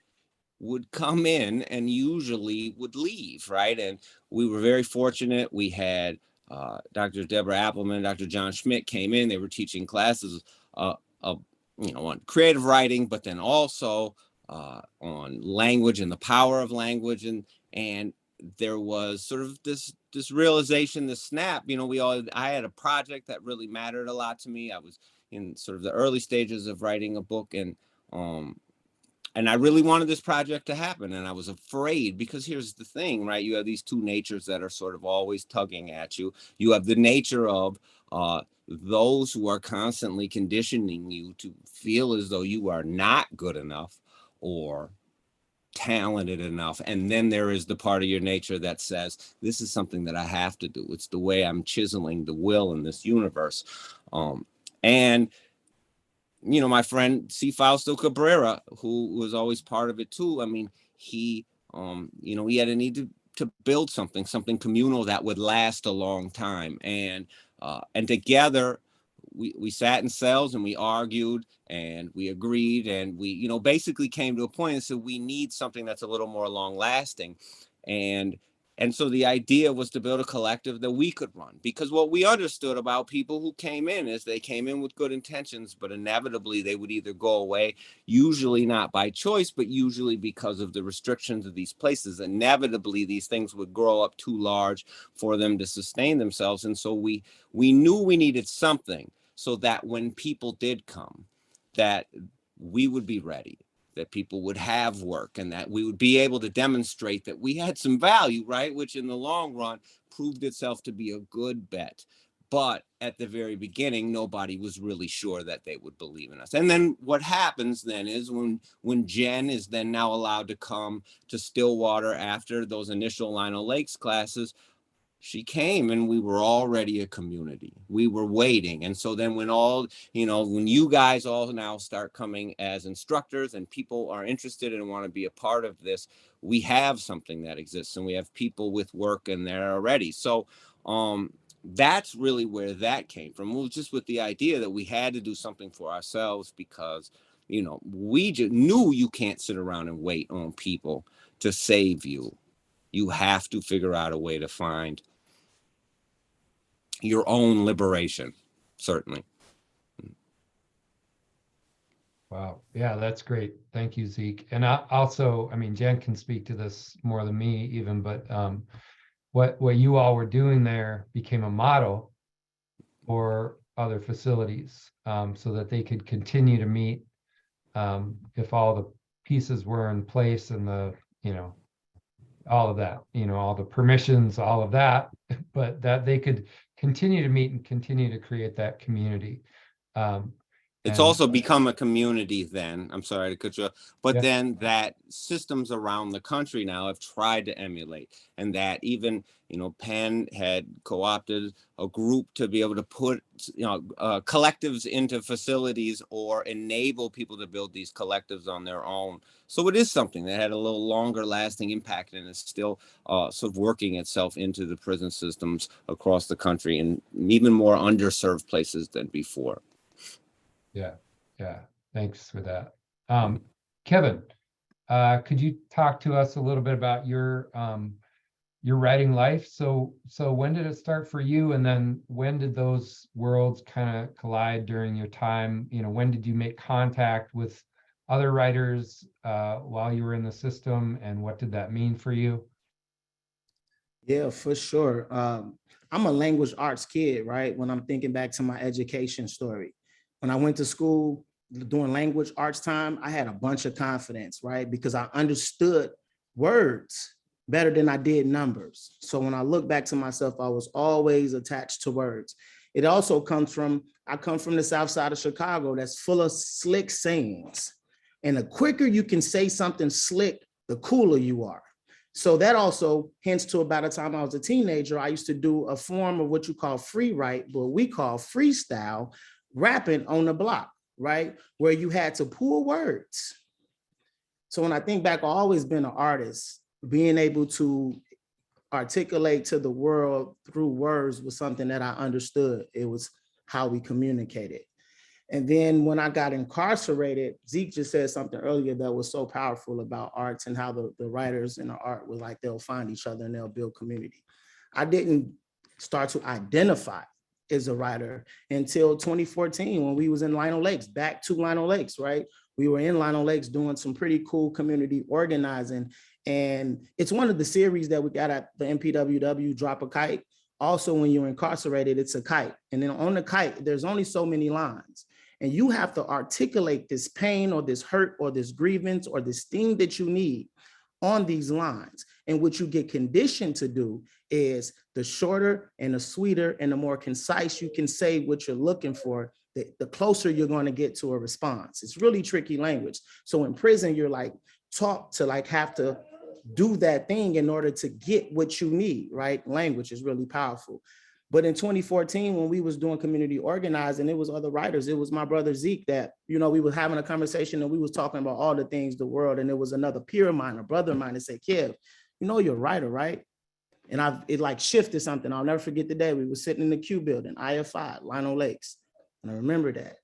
would come in and usually would leave, right? And we were very fortunate. We had Dr. Deborah Appelman, Dr. John Schmidt came in. They were teaching classes, on creative writing, but then also on language and the power of language. And there was sort of this realization, this snap, I had a project that really mattered a lot to me. I was in sort of the early stages of writing a book, and I really wanted this project to happen. And I was afraid, because here's the thing, right? You have these two natures that are sort of always tugging at you. You have the nature of those who are constantly conditioning you to feel as though you are not good enough or talented enough. And then there is the part of your nature that says, this is something that I have to do. It's the way I'm chiseling the will in this universe. And my friend C. Fausto Cabrera, who was always part of it too. I mean, he had a need to build something communal that would last a long time. And together we sat in cells and we argued and we agreed, and we, basically came to a point and said, we need something that's a little more long lasting. And so the idea was to build a collective that we could run, because what we understood about people who came in is they came in with good intentions, but inevitably they would either go away, usually not by choice, but usually because of the restrictions of these places. Inevitably, these things would grow up too large for them to sustain themselves. And so we knew we needed something so that when people did come, that we would be ready, that people would have work, and that we would be able to demonstrate that we had some value, right? Which in the long run proved itself to be a good bet. But at the very beginning, nobody was really sure that they would believe in us. And then what happens then is when Jen is then now allowed to come to Stillwater after those initial Lionel Lakes classes, she came and we were already a community. We were waiting. And so then when you guys all now start coming as instructors and people are interested and want to be a part of this, we have something that exists and we have people with work and they're already. So that's really where that came from. It was just with the idea that we had to do something for ourselves, because, we just knew you can't sit around and wait on people to save you. You have to figure out a way to find your own liberation, certainly. Wow. Yeah, that's great. Thank you, Zeke. And I mean, Jen can speak to this more than me even, but what you all were doing there became a model for other facilities, so that they could continue to meet, if all the pieces were in place and all of that, all the permissions, all of that, but that they could continue to meet and continue to create that community. It's And also become a community then, I'm sorry to cut you off, but Yeah. then that systems around the country now have tried to emulate, and that even, Penn had co-opted a group to be able to put, collectives into facilities or enable people to build these collectives on their own. So it is something that had a little longer lasting impact and is still sort of working itself into the prison systems across the country and even more underserved places than before. Yeah, thanks for that. Kevin, could you talk to us a little bit about your writing life? So when did it start for you, and then when did those worlds kind of collide during your time? When did you make contact with other writers while you were in the system, and what did that mean for you? Yeah, for sure. I'm a language arts kid, right? When I'm thinking back to my education story, when I went to school doing language arts time, I had a bunch of confidence, right? Because I understood words better than I did numbers. So when I look back to myself, I was always attached to words. It also I come from the South side of Chicago that's full of slick sayings. And the quicker you can say something slick, the cooler you are. So that also hints to about the time I was a teenager, I used to do a form of what you call free write, but we call freestyle, rapping on the block, right? Where you had to pull words. So when I think back, I've always been an artist. Being able to articulate to the world through words was something that I understood. It was how we communicated. And then when I got incarcerated, Zeke just said something earlier that was so powerful about arts and how the writers in the art was like, they'll find each other and they'll build community. I didn't start to identify is a writer until 2014 when we was in Lino Lakes, back to Lino Lakes, right? We were in Lino Lakes doing some pretty cool community organizing. And it's one of the series that we got at the MPWW, Drop a Kite. Also, when you're incarcerated, it's a kite. And then on the kite, there's only so many lines. And you have to articulate this pain or this hurt or this grievance or this thing that you need on these lines. And what you get conditioned to do is the shorter and the sweeter and the more concise you can say what you're looking for, the closer you're going to get to a response. It's really tricky language. So in prison, you're like taught to like have to do that thing in order to get what you need, right? Language is really powerful. But in 2014, when we was doing community organizing, it was other writers. It was my brother Zeke that, you know, we was having a conversation and we was talking about all the things, the world. And it was another peer of mine, a brother of mine that said, Kev, you know, you're a writer, right? And it like shifted something. I'll never forget the day we were sitting in the Q building, IFI, Lino Lakes. And I remember that.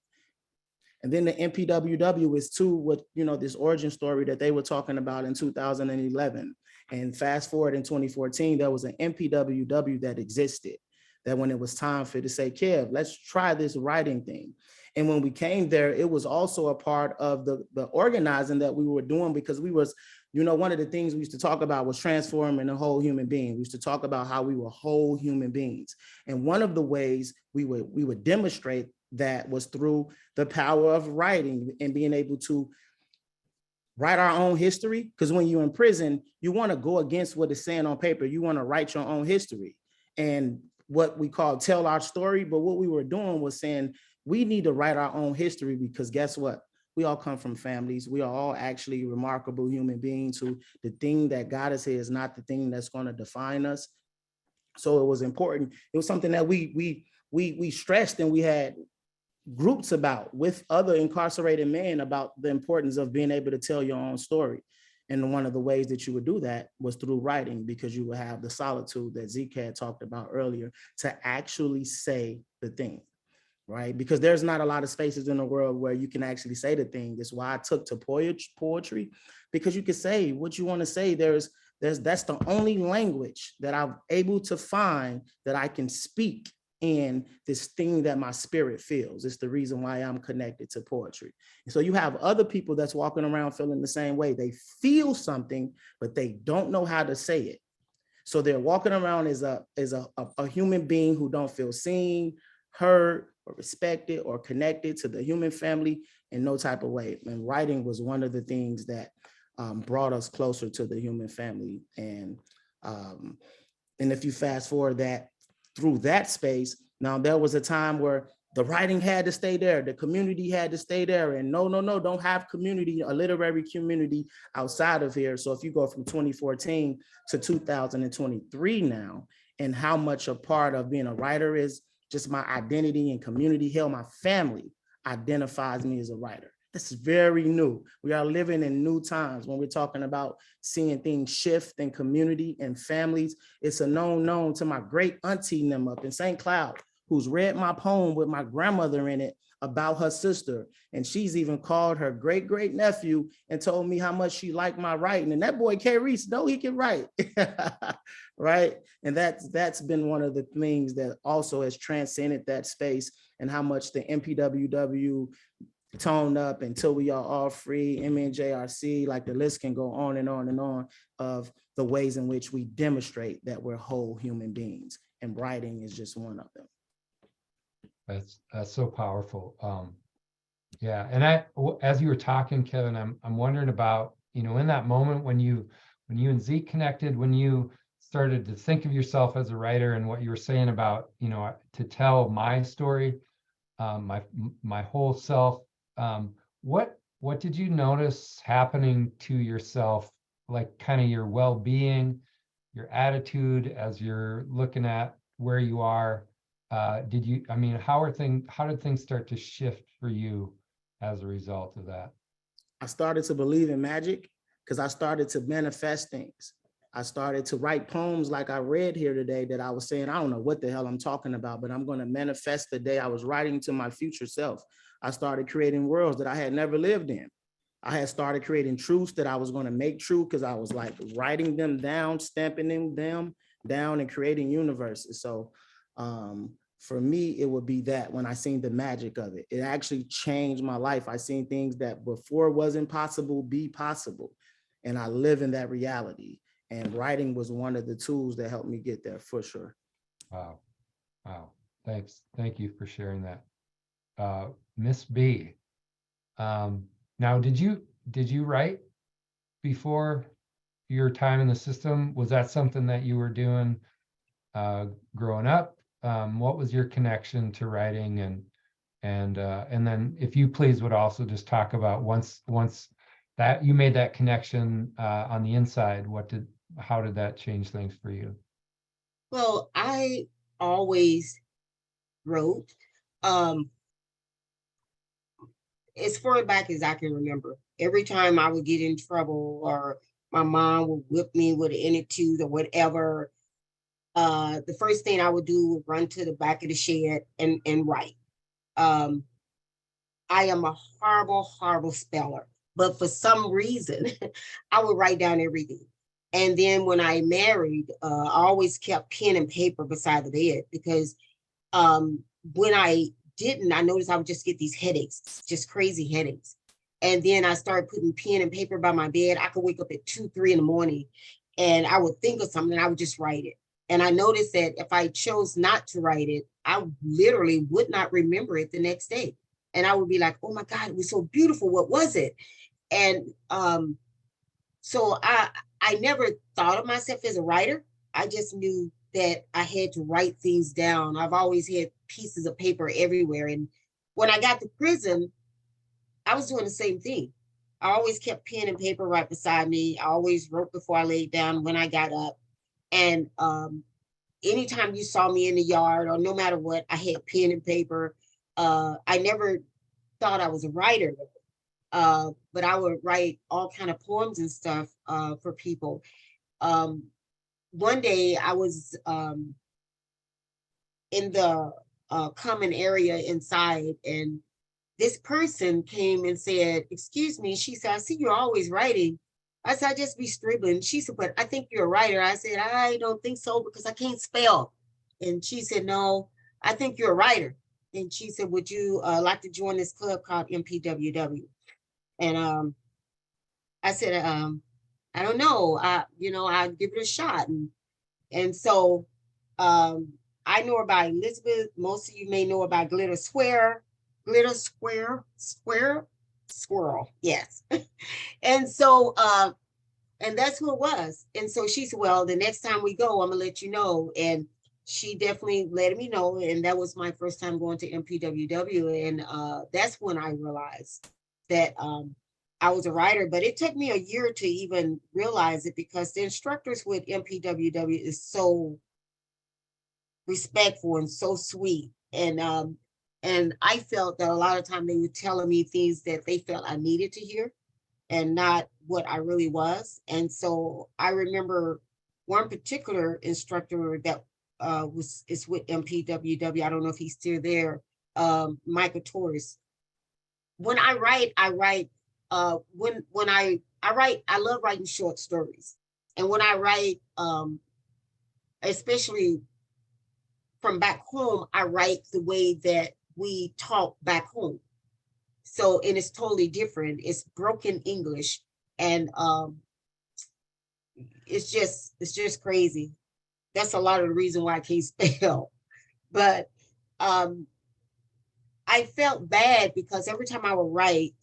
And then the MPWW is too, what, you know, this origin story that they were talking about in 2011. And fast forward in 2014, there was an MPWW that existed, that when it was time for it to say, Kev, let's try this writing thing. And when we came there, it was also a part of the organizing that we were doing, because we was, you know, one of the things we used to talk about was transforming a whole human being. We used to talk about how we were whole human beings. And one of the ways we would demonstrate that was through the power of writing and being able to write our own history. Because when you're in prison, you want to go against what is saying on paper. You want to write your own history and what we call tell our story. But what we were doing was saying we need to write our own history, because guess what? We all come from families. We are all actually remarkable human beings who the thing that got us here is not the thing that's going to define us. So it was important. It was something that we stressed, and we had groups about with other incarcerated men about the importance of being able to tell your own story. And one of the ways that you would do that was through writing, because you would have the solitude that Zeke had talked about earlier to actually say the thing, right? Because there's not a lot of spaces in the world where you can actually say the thing. That's why I took to poetry, because you can say what you want to say. That's the only language that I'm able to find that I can speak in this thing that my spirit feels. It's the reason why I'm connected to poetry. And so you have other people that's walking around feeling the same way. They feel something, but they don't know how to say it. So they're walking around as a human being who don't feel seen, heard, or respected, or connected to the human family in no type of way. And writing was one of the things that brought us closer to the human family. And if you fast forward that, through that space, now there was a time where the writing had to stay there, the community had to stay there, and no, don't have community, a literary community outside of here. So if you go from 2014 to 2023 now, and how much a part of being a writer is just my identity and community, hell, my family identifies me as a writer. This is very new. We are living in new times when we're talking about seeing things shift in community and families. It's a known to my great auntie and them up in St. Cloud, who's read my poem with my grandmother in it about her sister. And she's even called her great nephew and told me how much she liked my writing. And that boy, Reese, know he can write, right? And that's been one of the things that also has transcended that space, and how much the MPWW toned up until we are all free, MNJRC, like the list can go on and on and on of the ways in which we demonstrate that we're whole human beings, and writing is just one of them. That's so powerful. Yeah, and as you were talking, Kevin, I'm wondering about, you know, in that moment when you and Zeke connected, when you started to think of yourself as a writer, and what you were saying about, you know, to tell my story, my whole self. What did you notice happening to yourself, like kind of your well-being, your attitude as you're looking at where you are? How did things start to shift for you as a result of that? I started to believe in magic because I started to manifest things. I started to write poems like I read here today that I was saying, I don't know what the hell I'm talking about, but I'm going to manifest the day I was writing to my future self. I started creating worlds that I had never lived in. I had started creating truths that I was going to make true, because I was like writing them down, stamping them down, and creating universes. So For me, it would be that when I seen the magic of it, it actually changed my life. I seen things that before wasn't possible be possible. And I live in that reality. And writing was one of the tools that helped me get there for sure. Wow. Wow. Thanks. Thank you for sharing that. Miss B. Now, did you write before your time in the system? Was that something that you were doing growing up? What was your connection to writing, and then if you please would also just talk about once that you made that connection on the inside, how did that change things for you? Well, I always wrote. As far back as I can remember, every time I would get in trouble or my mom would whip me with an attitude or whatever, the first thing I would do would run to the back of the shed and write. I am a horrible speller, but for some reason, I would write down everything. And then when I married, I always kept pen and paper beside the bed because when I didn't, I noticed I would just get these headaches, just crazy headaches. And then I started putting pen and paper by my bed. I could wake up at 2, 3 in the morning and I would think of something and I would just write it. And I noticed that if I chose not to write it, I literally would not remember it the next day. And I would be like, oh my God, it was so beautiful. What was it? And so I never thought of myself as a writer. I just knew that I had to write things down. I've always had pieces of paper everywhere. And when I got to prison, I was doing the same thing. I always kept pen and paper right beside me. I always wrote before I laid down, when I got up. And anytime you saw me in the yard or no matter what, I had pen and paper. I never thought I was a writer, but I would write all kind of poems and stuff for people. One day I was in the common area inside, and this person came and said, excuse me. She said, I see you're always writing. I said, I just be scribbling. She said, but I think you're a writer. I said, I don't think so because I can't spell. And she said, no, I think you're a writer. And she said, would you like to join this club called MPWW? And I said, I don't know. I'd give it a shot. And so I know about Elizabeth. Most of you may know about Glitter Square. Glitter Squirrel. Yes. And so, and that's who it was. And so she said, well, the next time we go, I'm gonna let you know. And she definitely let me know. And that was my first time going to MPWW. And that's when I realized that I was a writer, but it took me a year to even realize it because the instructors with MPWW is so respectful and so sweet. And I felt that a lot of time they were telling me things that they felt I needed to hear and not what I really was. And so I remember one particular instructor that is with MPWW. I don't know if he's still there, Michael Torres. When I write, when I write, I love writing short stories. And when I write, especially from back home, I write the way that we talk back home. So, and it's totally different. It's broken English. And it's just crazy. That's a lot of the reason why I can't spell. But I felt bad because every time I would write,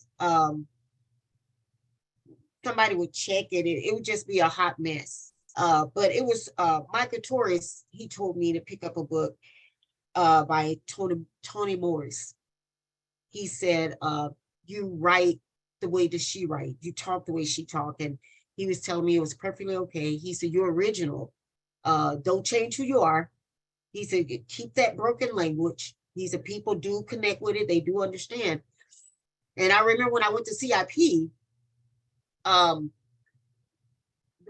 somebody would check it. It would just be a hot mess. But it was Michael Torres. He told me to pick up a book by Toni Morris. He said, you write the way that she write. You talk the way she talk. And he was telling me it was perfectly okay. He said, you're original. Don't change who you are. He said, keep that broken language. He said, people do connect with it. They do understand. And I remember when I went to CIP, the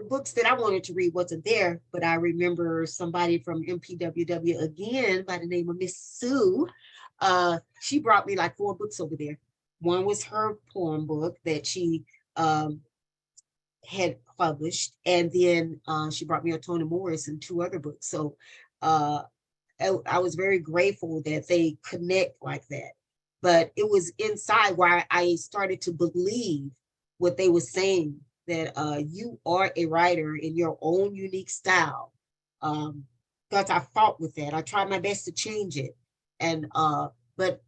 books that I wanted to read wasn't there, but I remember somebody from MPWW again by the name of Miss Sue. She brought me like 4 books over there. One was her poem book that she had published, and then she brought me a Toni Morris and 2 other books. So I was very grateful that they connect like that. But it was inside where I started to believe what they were saying, that you are a writer in your own unique style. Because I fought with that. I tried my best to change it. And but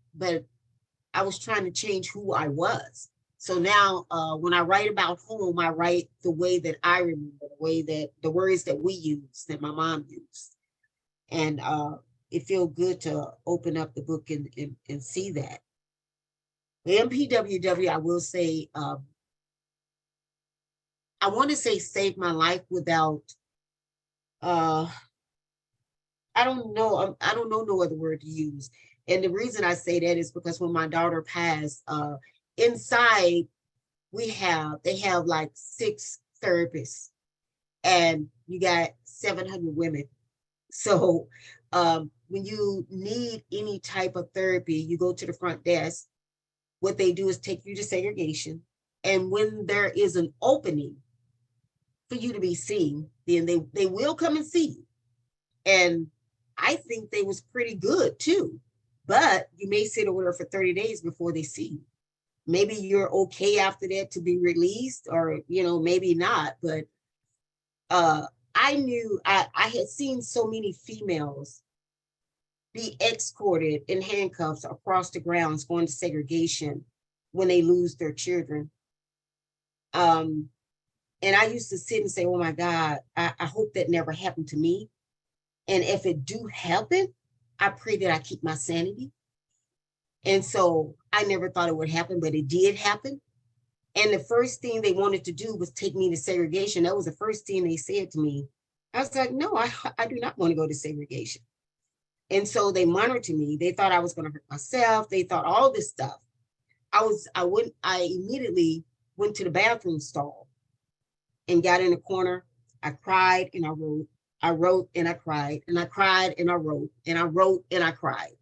I was trying to change who I was. So now when I write about home, I write the way that I remember, the way that the words that we use, that my mom used. And it feels good to open up the book and see that. The MPWW, I will say, I want to say saved my life without, I don't know, I don't know no other word to use. And the reason I say that is because when my daughter passed, inside they have like 6 therapists, and you got 700 women. So when you need any type of therapy, you go to the front desk. What they do is take you to segregation. And when there is an opening for you to be seen, then they will come and see you. And I think they was pretty good too. But you may sit over there for 30 days before they see you. Maybe you're okay after that to be released, or maybe not. But I knew I had seen so many females be escorted in handcuffs across the grounds going to segregation when they lose their children. And I used to sit and say, oh my God, I hope that never happened to me. And if it do happen, I pray that I keep my sanity. And so I never thought it would happen, but it did happen. And the first thing they wanted to do was take me to segregation. That was the first thing they said to me. I was like, no, I do not want to go to segregation. And so they monitored me. They thought I was going to hurt myself. They thought all this stuff. I immediately went to the bathroom stall and got in a corner. I cried and I wrote. I wrote and I cried, and I cried and I wrote, and I wrote and I cried.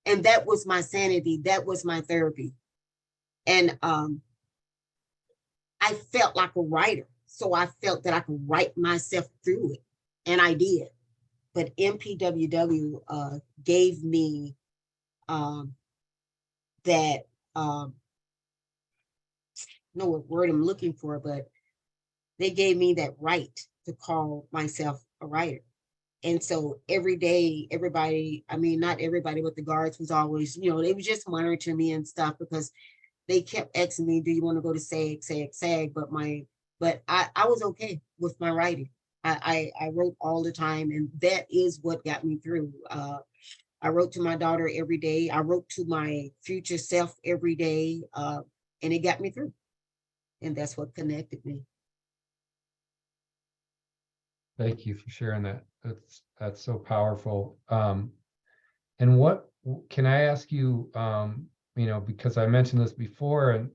And that was my sanity. That was my therapy. And I felt like a writer. So I felt that I could write myself through it. And I did. But MPWW gave me that, know what word I'm looking for, but they gave me that right to call myself a writer. And so every day, everybody, I mean, not everybody, but the guards was always, they was just monitoring me and stuff, because they kept asking me, do you want to go to SAG? But I was okay with my writing. I wrote all the time, and that is what got me through. I wrote to my daughter every day. I wrote to my future self every day, and it got me through. And that's what connected me. Thank you for sharing that. That's so powerful. And what can I ask you, because I mentioned this before, and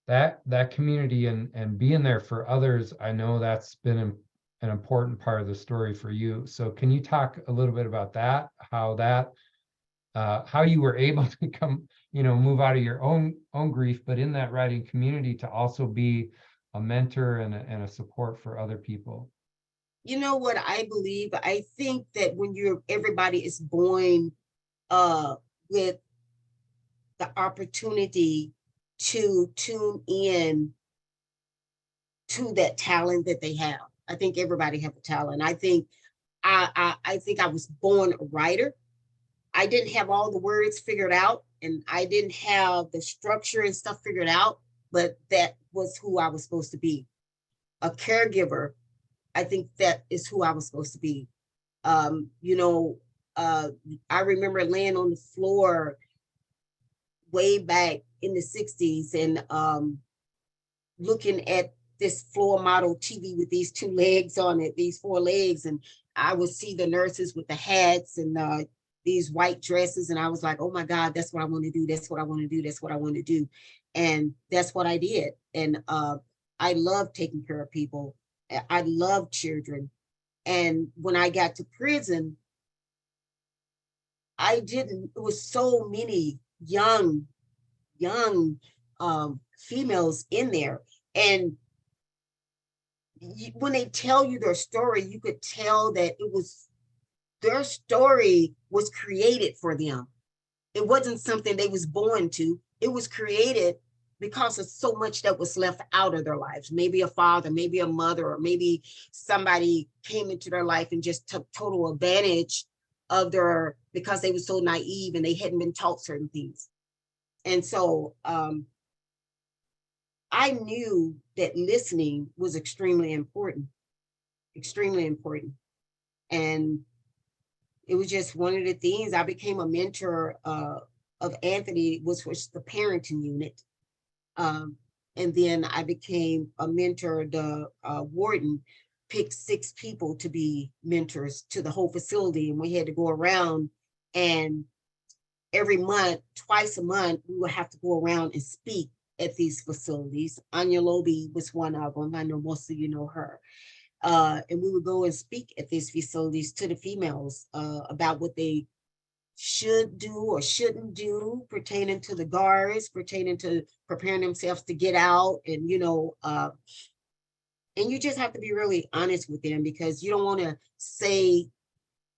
that community and being there for others, I know that's been an important part of the story for you. So can you talk a little bit about that, how you were able to come, move out of your own grief, but in that writing community to also be a mentor and a support for other people? You know what I believe? I think that when everybody is born with the opportunity to tune in to that talent that they have. I think everybody have a talent. I think I think I was born a writer. I didn't have all the words figured out, and I didn't have the structure and stuff figured out, but that was who I was supposed to be. A caregiver, I think that is who I was supposed to be. I remember laying on the floor way back in the 60s and looking at this floor model TV with these 2 legs on it, these 4 legs. And I would see the nurses with the hats and these white dresses. And I was like, oh my God, that's what I want to do. That's what I want to do. That's what I want to do. And that's what I did. And I love taking care of people. I love children. And when I got to prison, it was so many young females in there. And when they tell you their story, you could tell that it was their story was created for them. It wasn't something they was born to. It was created because of so much that was left out of their lives. Maybe a father, maybe a mother, or maybe somebody came into their life and just took total advantage of their, because they were so naive and they hadn't been taught certain things. And so I knew that listening was extremely important, extremely important. And it was just one of the things. I became a mentor of Anthony, which was the parenting unit. And then I became a mentor. The warden picked 6 people to be mentors to the whole facility. And we had to go around, and every month, twice a month, we would have to go around and speak at these facilities. Anya Lobi was one of them. I know most of you know her. And we would go and speak at these facilities to the females about what they should do or shouldn't do pertaining to the guards, pertaining to preparing themselves to get out. And, you know, and you just have to be really honest with them, because you don't want to say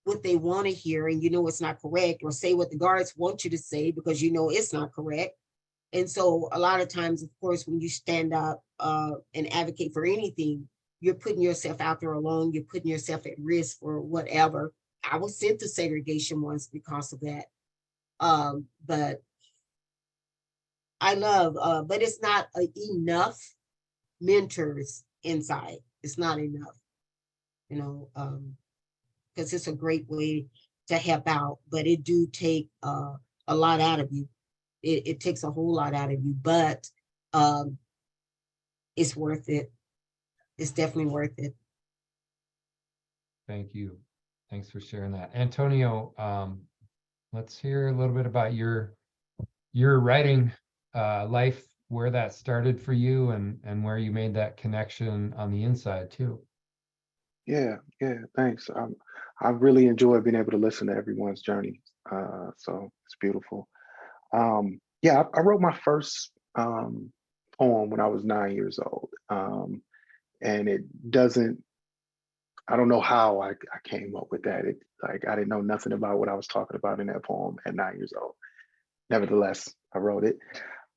what they want to hear and you know it's not correct, or say what the guards want you to say because you know it's not correct. And so a lot of times, of course, when you stand up and advocate for anything, you're putting yourself out there alone, you're putting yourself at risk for whatever. I was sent to segregation once because of that. But I love, but it's not enough mentors inside. It's not enough, you know, because it's a great way to help out, but it do take a lot out of you. It takes a whole lot out of you, but it's worth it. It's definitely worth it. Thank you. Thanks for sharing that. Antonio, let's hear a little bit about your writing life, where that started for you, and where you made that connection on the inside too. Yeah, thanks. I really enjoy being able to listen to everyone's journey. So it's beautiful. Yeah, I wrote my first poem when I was 9 years old. And it doesn't, I don't know how I came up with that. It, like, I didn't know nothing about what I was talking about in that poem at 9 years old. Nevertheless, I wrote it.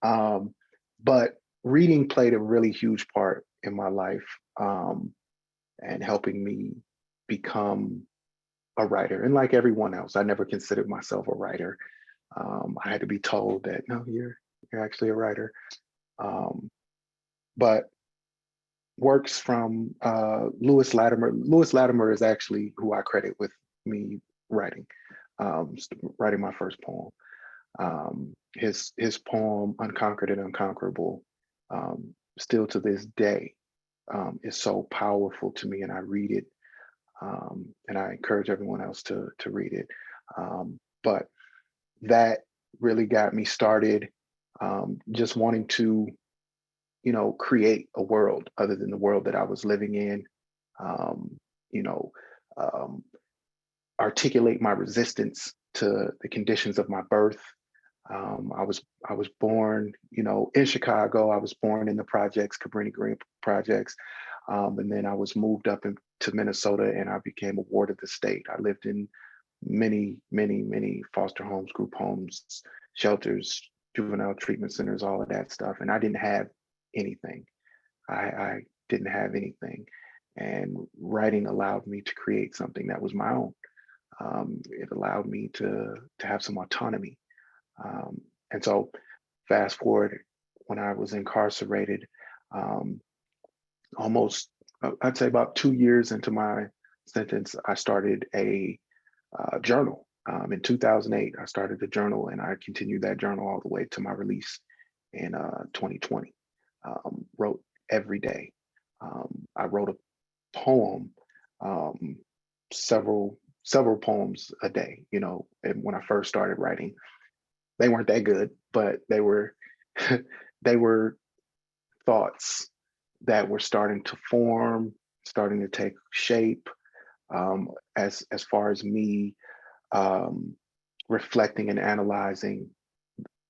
But reading played a really huge part in my life, and helping me become a writer. And like everyone else, I never considered myself a writer. I had to be told that, no, you're actually a writer. But works from Lewis Latimer. Lewis Latimer is actually who I credit with me writing, writing my first poem. His poem, Unconquered and Unconquerable, still to this day, is so powerful to me, and I read it, and I encourage everyone else to read it. But that really got me started, just wanting to, you know, create a world other than the world that I was living in. You know, articulate my resistance to the conditions of my birth. I was born, you know, in Chicago. I was born in the projects, Cabrini Green projects, and then I was moved up into Minnesota, and I became a ward of the state. I lived in many foster homes, group homes, shelters, juvenile treatment centers, all of that stuff, and I didn't have anything. I didn't have anything, and writing allowed me to create something that was my own. It allowed me to have some autonomy. And so fast forward, when I was incarcerated, almost, I'd say about 2 years into my sentence, I started a journal. In 2008, I started a journal, and I continued that journal all the way to my release in 2020. Wrote every day. I wrote a poem, several poems a day, you know. And when I first started writing, they weren't that good, but they were they were thoughts that were starting to form, starting to take shape, as far as me reflecting and analyzing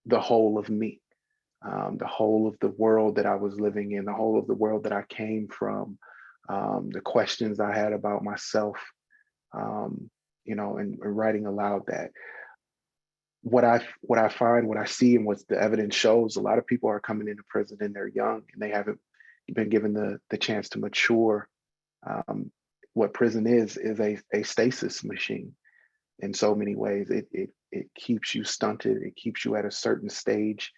the whole of me, the whole of the world that I was living in, the whole of the world that I came from, the questions I had about myself, and writing allowed that. What I find, what I see, and what the evidence shows, a lot of people are coming into prison and they're young and they haven't been given the chance to mature. What prison is a stasis machine in so many ways. It keeps you stunted. It keeps you at a certain stage,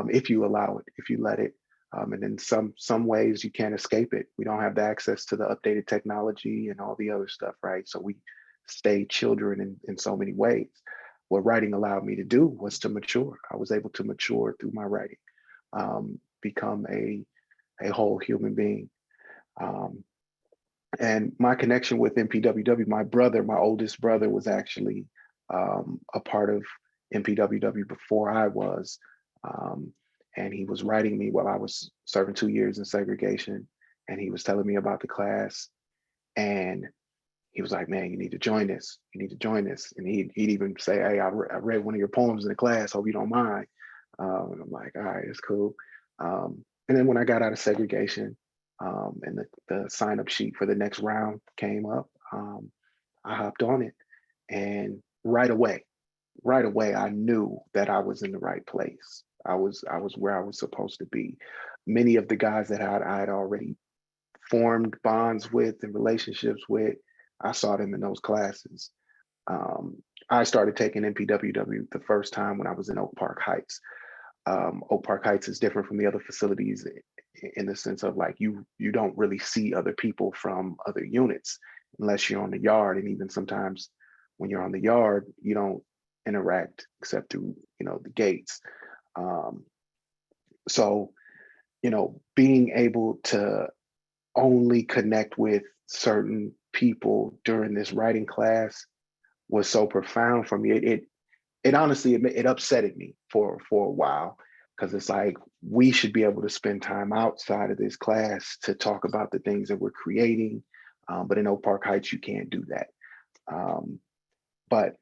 if you allow it, if you let it. And in some ways you can't escape it. We don't have the access to the updated technology and all the other stuff, right? So we stay children in so many ways. What writing allowed me to do was to mature. I was able to mature through my writing, become a whole human being. And my connection with MPWW, my oldest brother, was actually a part of MPWW before I was. And he was writing me while I was serving 2 years in segregation. And he was telling me about the class. And he was like, man, you need to join this. You need to join this. And he'd even say, hey, I read one of your poems in the class. Hope you don't mind. And I'm like, all right, it's cool. And then when I got out of segregation, and the sign up sheet for the next round came up, I hopped on it. And right away, I knew that I was in the right place. I was where I was supposed to be. Many of the guys that I had already formed bonds with and relationships with, I saw them in those classes. I started taking MPWW the first time when I was in Oak Park Heights. Oak Park Heights is different from the other facilities in the sense of like you don't really see other people from other units unless you're on the yard, and even sometimes when you're on the yard you don't interact except through the gates. So being able to only connect with certain people during this writing class was so profound for me. It honestly it upsetted me for a while, because it's like we should be able to spend time outside of this class to talk about the things that we're creating, but in Oak Park Heights you can't do that. But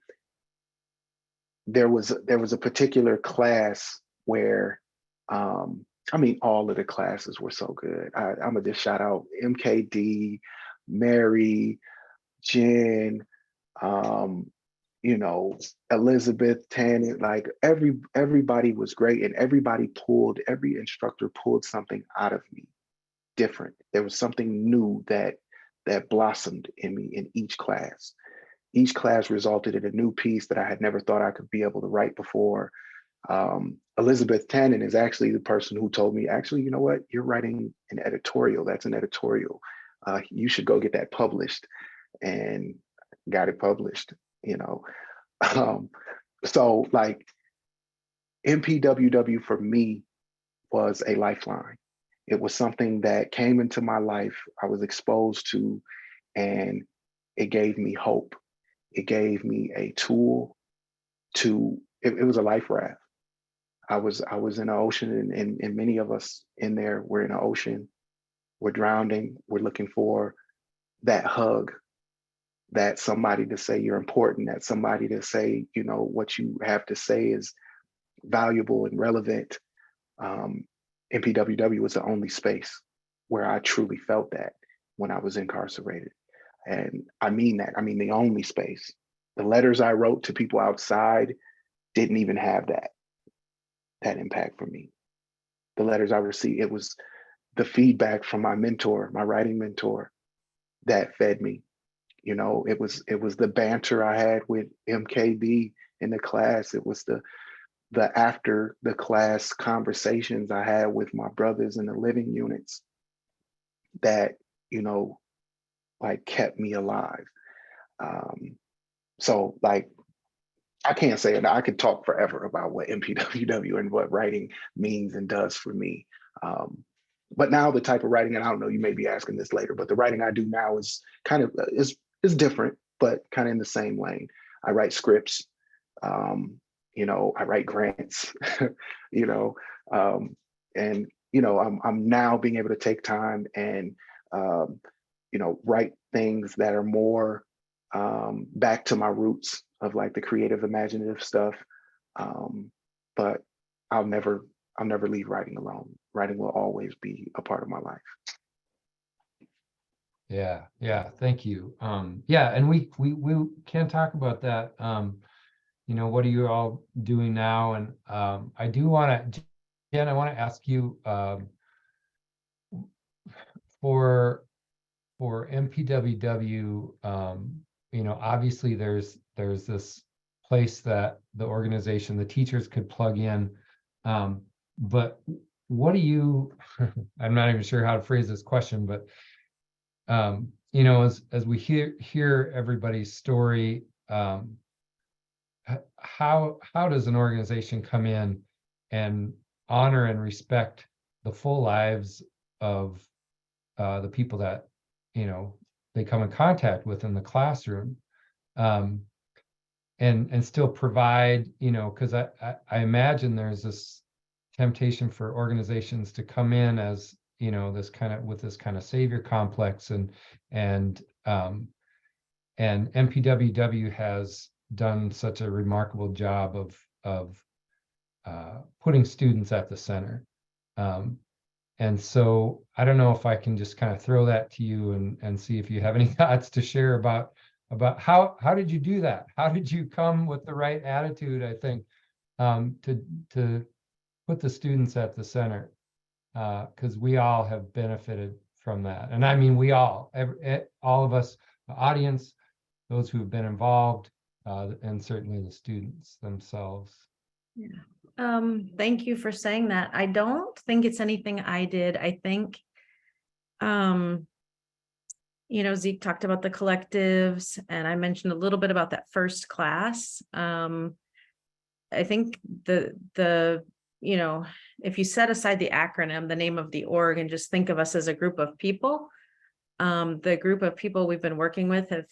there was a particular class where all of the classes were so good. I'm gonna just shout out MKD, Mary, Jen, Elizabeth, Tannen, like everybody was great, and every instructor pulled something out of me different. There was something new that blossomed in me in each class. Each class resulted in a new piece that I had never thought I could be able to write before. Elizabeth Tannen is actually the person who told me, actually, you know what, you're writing an editorial. That's an editorial. You should go get that published, and got it published. So like MPWW for me was a lifeline. It was something that came into my life, I was exposed to, and it gave me hope. It gave me a tool it was a life raft. I was in an ocean, and many of us in there were in an ocean. We're drowning. We're looking for that hug, that somebody to say you're important, that somebody to say, what you have to say is valuable and relevant. MPWW was the only space where I truly felt that when I was incarcerated. And I mean that. I mean the only space. The letters I wrote to people outside didn't even have that impact for me. The letters I received, it was the feedback from my mentor, my writing mentor, that fed me. It was the banter I had with MKD in the class. It was the after the class conversations I had with my brothers in the living units that like kept me alive. So like I can't say it. I could talk forever about what MPWW and what writing means and does for me. But now the type of writing, and I don't know, you may be asking this later, but the writing I do now is kind of is different, but kind of in the same lane. I write scripts, I write grants, and I'm now being able to take time and write things that are more back to my roots of like the creative, imaginative stuff. But I'll never leave writing alone. Writing will always be a part of my life. Yeah, thank you. Yeah, and we can talk about that. What are you all doing now? And I do want to, Jen, I want to ask you, for MPWW, obviously there's this place that the organization, the teachers could plug in. But what do you, I'm not even sure how to phrase this question, but as we hear everybody's story, how does an organization come in and honor and respect the full lives of the people that they come in contact with in the classroom, and still provide, because I imagine there's this temptation for organizations to come in as this kind of savior complex, and MPWW has done such a remarkable job of putting students at the center. And so I don't know if I can just kind of throw that to you and see if you have any thoughts to share about how did you do that? How did you come with the right attitude, I think, to put the students at the center? Because we all have benefited from that. And I mean, we all of us, the audience, those who have been involved, and certainly the students themselves. Yeah. Thank you for saying that. I don't think it's anything I did. I think, Zeke talked about the collectives, and I mentioned a little bit about that first class. I think if you set aside the acronym, the name of the org, and just think of us as a group of people, the group of people we've been working with have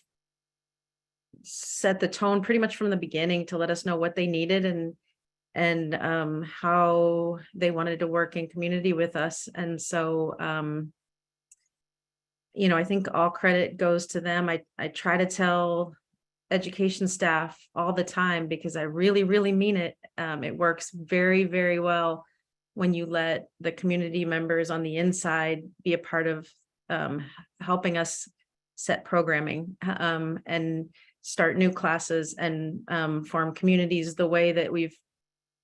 set the tone pretty much from the beginning to let us know what they needed and how they wanted to work in community with us. And so, I think all credit goes to them. I try to tell education staff all the time, because I really, really mean it. It works very, very well when you let the community members on the inside be a part of helping us set programming and start new classes and form communities the way that we've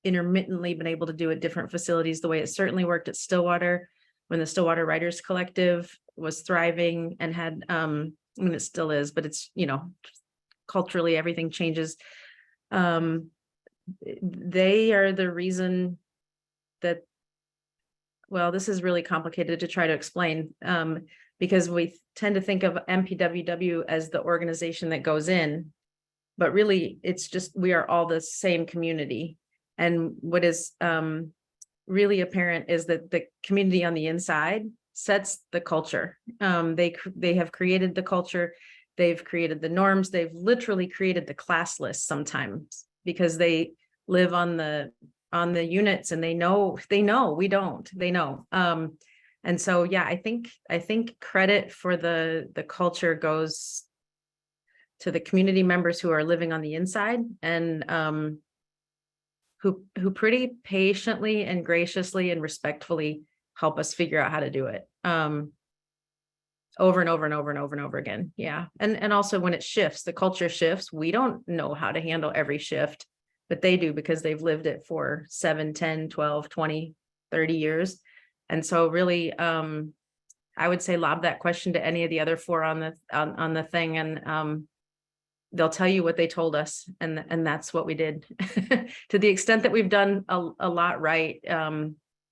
intermittently been able to do at different facilities, the way it certainly worked at Stillwater when the Stillwater Writers Collective was thriving and had, it still is, but it's, culturally everything changes. They are the reason that, well, this is really complicated to try to explain, because we tend to think of MPWW as the organization that goes in, but really it's just, we are all the same community. And what is really apparent is that the community on the inside sets the culture. They have created the culture. They've created the norms. They've literally created the class list sometimes, because they live on the units, and they know, we don't, they know. And so, yeah, I think credit for the culture goes to the community members who are living on the inside, and who pretty patiently and graciously and respectfully help us figure out how to do it. Over and over and over and over and over again. Yeah. And also when it shifts, the culture shifts. We don't know how to handle every shift, but they do, because they've lived it for 7, 10, 12, 20, 30 years. And so really, I would say lob that question to any of the other 4 on the thing, and they'll tell you what they told us, and that's what we did. To the extent that we've done a lot right,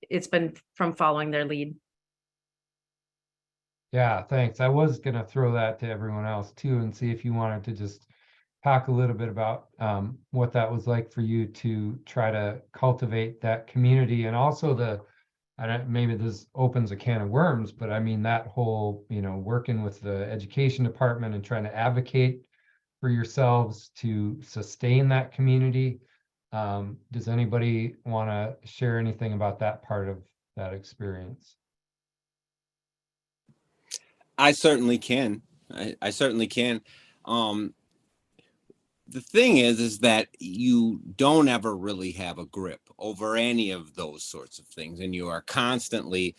it's been from following their lead. Yeah, thanks. I was going to throw that to everyone else too, and see if you wanted to just talk a little bit about what that was like for you to try to cultivate that community, and also maybe this opens a can of worms, but I mean that whole, working with the education department and trying to advocate for yourselves to sustain that community. Does anybody want to share anything about that part of that experience? I certainly can. I certainly can. The thing is that you don't ever really have a grip over any of those sorts of things, and you are constantly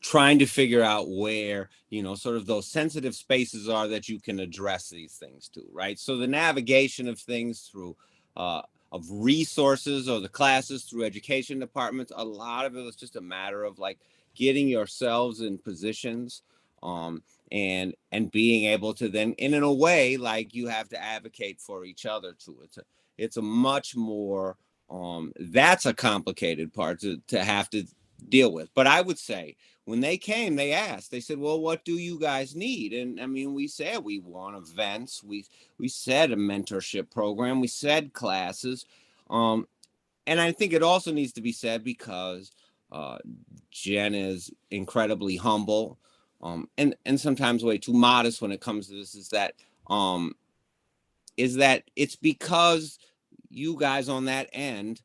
trying to figure out where, you know, sort of those sensitive spaces are that you can address these things to, right? So the navigation of things through of resources or the classes through education departments, a lot of it was just a matter of like getting yourselves in positions and being able to then, in a way, like you have to advocate for each other too. It's a much more that's a complicated part to have to deal with. But I would say when they came, they asked, they said, well, what do you guys need? And I mean, we said we want events, we said a mentorship program, we said classes. And I think it also needs to be said because Jen is incredibly humble and sometimes way too modest when it comes to this, is that it's because you guys on that end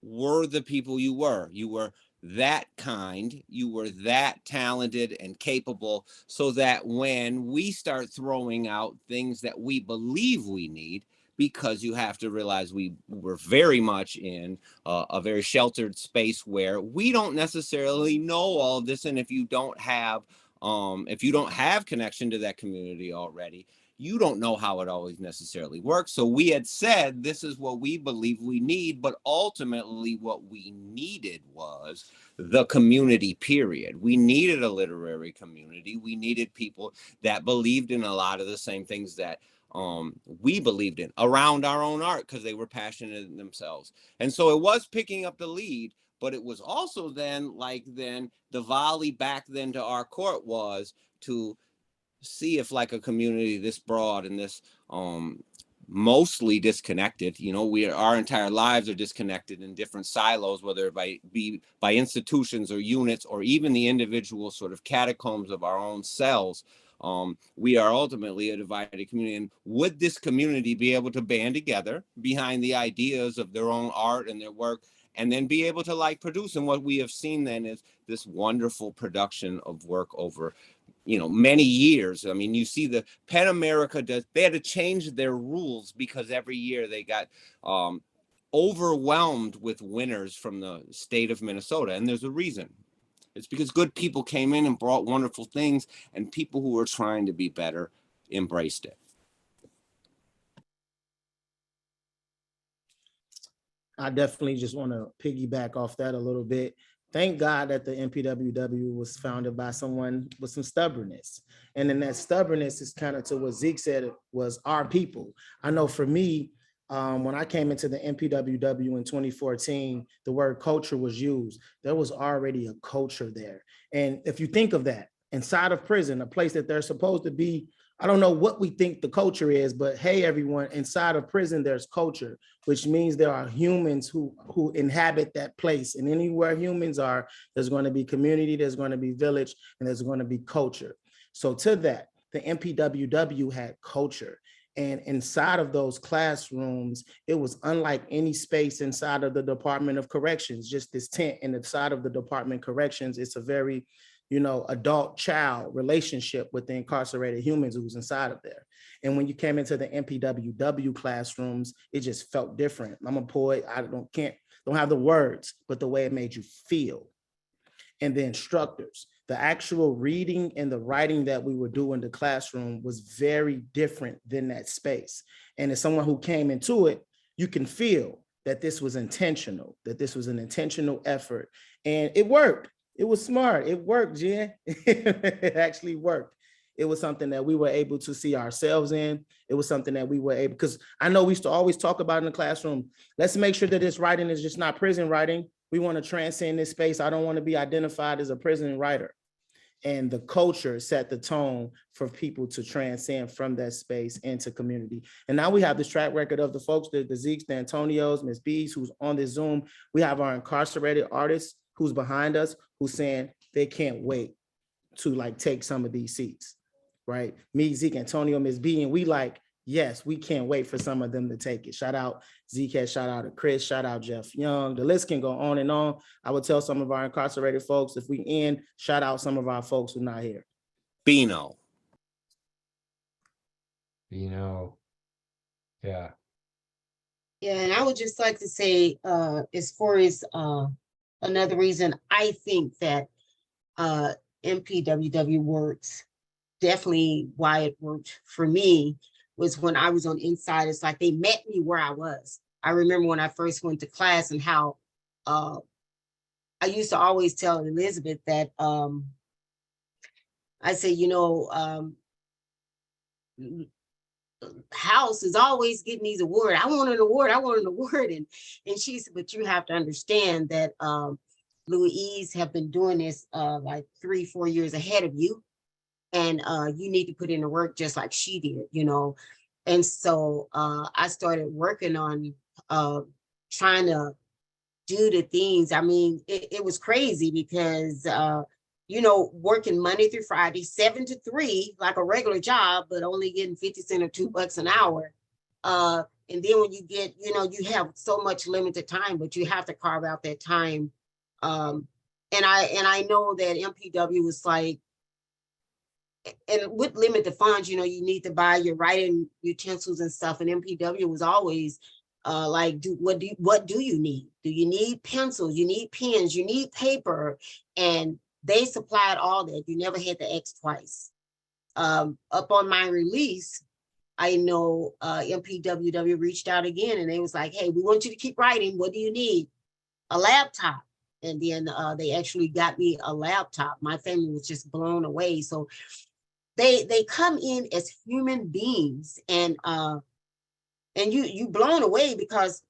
were the people you were. You were that kind, you were that talented and capable, so that when we start throwing out things that we believe we need, because you have to realize we were very much in a very sheltered space where we don't necessarily know all of this. And if you don't have connection to that community already, you don't know how it always necessarily works. So we had said, this is what we believe we need, but ultimately what we needed was the community, period. We needed a literary community. We needed people that believed in a lot of the same things that we believed in around our own art, because they were passionate themselves. And so it was picking up the lead, but it was also then the volley back then to our court was to see if like a community this broad and this mostly disconnected, you know, our entire lives are disconnected in different silos, whether it be by institutions or units or even the individual sort of catacombs of our own cells. We are ultimately a divided community. And would this community be able to band together behind the ideas of their own art and their work, and then be able to like produce? And what we have seen then is this wonderful production of work over, you know, many years. I mean, you see the Pen America they had to change their rules because every year they got overwhelmed with winners from the state of Minnesota. And there's a reason. It's because good people came in and brought wonderful things, and people who were trying to be better embraced it. I definitely just want to piggyback off that a little bit. Thank God that the MPWW was founded by someone with some stubbornness. And then that stubbornness is kind of to what Zeke said, it was our people. I know for me, when I came into the MPWW in 2014, the word culture was used. There was already a culture there. And if you think of that, inside of prison, a place that they're supposed to be, I don't know what we think the culture is, but hey, everyone, inside of prison, there's culture, which means there are humans who inhabit that place. And anywhere humans are, there's going to be community, there's going to be village, and there's going to be culture. So to that, the MPWW had culture. And inside of those classrooms, it was unlike any space inside of the Department of Corrections, just this tent inside of the Department of Corrections. It's a very, you know, adult-child relationship with the incarcerated humans who's inside of there. And when you came into the MPWW classrooms, it just felt different. I'm a poet, I don't have the words, but the way it made you feel. And the instructors, the actual reading and the writing that we would do in the classroom was very different than that space. And as someone who came into it, you can feel that this was intentional, that this was an intentional effort. And it worked. It was smart. It worked, Jen. It actually worked. It was something that we were able to see ourselves in. It was something that we were able, because I know we used to always talk about in the classroom, let's make sure that this writing is just not prison writing. We want to transcend this space. I don't want to be identified as a prison writer. And the culture set the tone for people to transcend from that space into community. And now we have this track record of the folks, the Zekes, the Antonios, Ms. B's, who's on this Zoom. We have our incarcerated artists who's behind us, who's saying they can't wait to like take some of these seats, right? Me, Zeke, Antonio, Ms. B, and we like, yes, we can't wait for some of them to take it. Shout out Zeke, shout out to Chris, shout out Jeff Young. The list can go on and on. I would tell some of our incarcerated folks, if we end, shout out some of our folks who are not here. Bino. Yeah. Yeah, and I would just like to say, as far as another reason, I think that MPWW works, definitely why it worked for me was when I was on Inside. It's like they met me where I was. I remember when I first went to class and how I used to always tell Elizabeth that I said, House is always getting these awards. I want an award. I want an award. And she said, but you have to understand that Louise have been doing this like 3-4 years ahead of you. And you need to put in the work just like she did, And so I started working on trying to do the things. I mean, it was crazy because working Monday through Friday, 7 to 3, like a regular job, but only getting 50 cents or $2 an hour. And then when you get, you have so much limited time, but you have to carve out that time. And I know that MPW was like, and with limited funds, you need to buy your writing utensils and stuff. And MPW was always like, what do you need? Do you need pencils? You need pens? You need paper? And they supplied all that. You never had to ask twice. Upon my release, I know MPWW reached out again, and they was like, "Hey, we want you to keep writing. What do you need? A laptop." And then they actually got me a laptop. My family was just blown away. So they come in as human beings, and you blown away because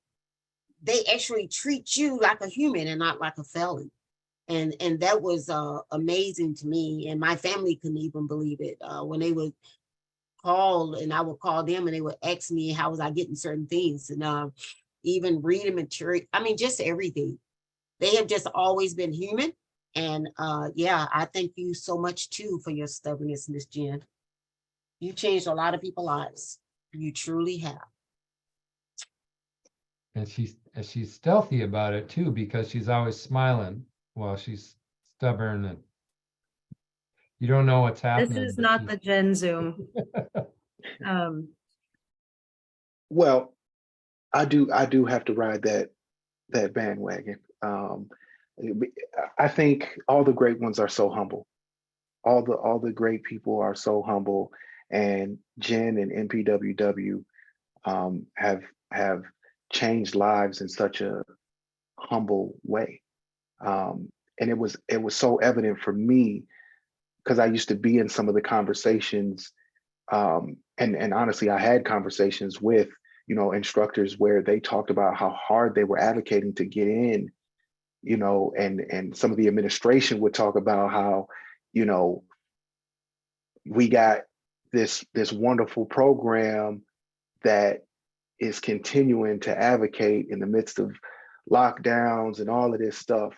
they actually treat you like a human and not like a felon. And that was amazing to me. And my family couldn't even believe it when they would call, and I would call them, and they would ask me how was I getting certain things, and even reading material. I mean, just everything. They have just always been human. And yeah, I thank you so much too for your stubbornness, Miss Jen. You changed a lot of people's lives. You truly have. And she's stealthy about it too, because she's always smiling while she's stubborn, and you don't know what's happening. This is not the Gen Zoom. Well, I do have to ride that bandwagon. I think all the great ones are so humble. All the great people are so humble, and Jen and MPWW have changed lives in such a humble way. And it was so evident for me because I used to be in some of the conversations, and honestly, I had conversations with instructors where they talked about how hard they were advocating to get in, and some of the administration would talk about how we got this wonderful program that is continuing to advocate in the midst of lockdowns and all of this stuff.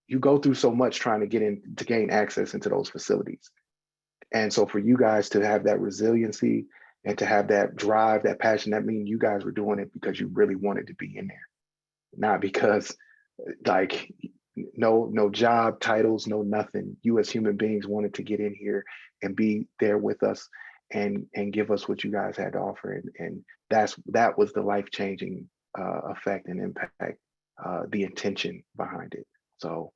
You go through so much trying to get in to gain access into those facilities. And so for you guys to have that resiliency and to have that drive, that passion, that means you guys were doing it because you really wanted to be in there, not because like no job titles, no nothing. You as human beings wanted to get in here and be there with us and give us what you guys had to offer. And that was the life-changing effect and impact, the intention behind it. So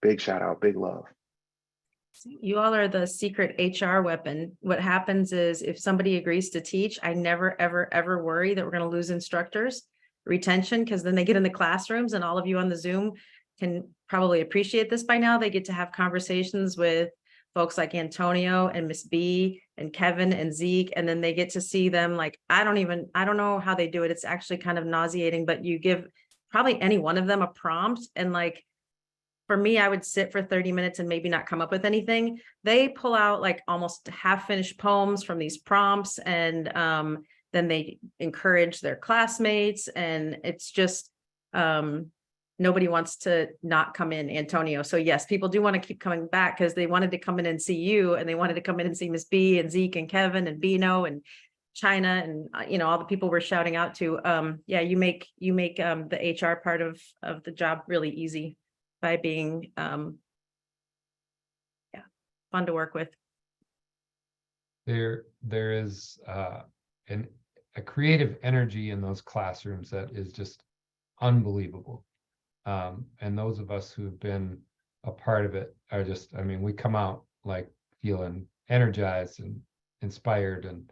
big shout out, big love. You all are the secret HR weapon. What happens is if somebody agrees to teach, I never, ever, ever worry that we're going to lose instructors. Retention, because then they get in the classrooms, and all of you on the Zoom can probably appreciate this by now. They get to have conversations with folks like Antonio and Miss B and Kevin and Zeke, and then they get to see them like, I don't know how they do it. It's actually kind of nauseating, but you give probably any one of them a prompt, and like, for me, I would sit for 30 minutes and maybe not come up with anything. They pull out like almost half finished poems from these prompts, and then they encourage their classmates, and it's just nobody wants to not come in, Antonio. So yes, people do want to keep coming back because they wanted to come in and see you, and they wanted to come in and see Miss B and Zeke and Kevin and Bino and China and all the people we're shouting out to. Yeah, you make the HR part of the job really easy by being fun to work with. There is a creative energy in those classrooms that is just unbelievable. And those of us who've been a part of it are just, I mean, we come out like feeling energized and inspired, and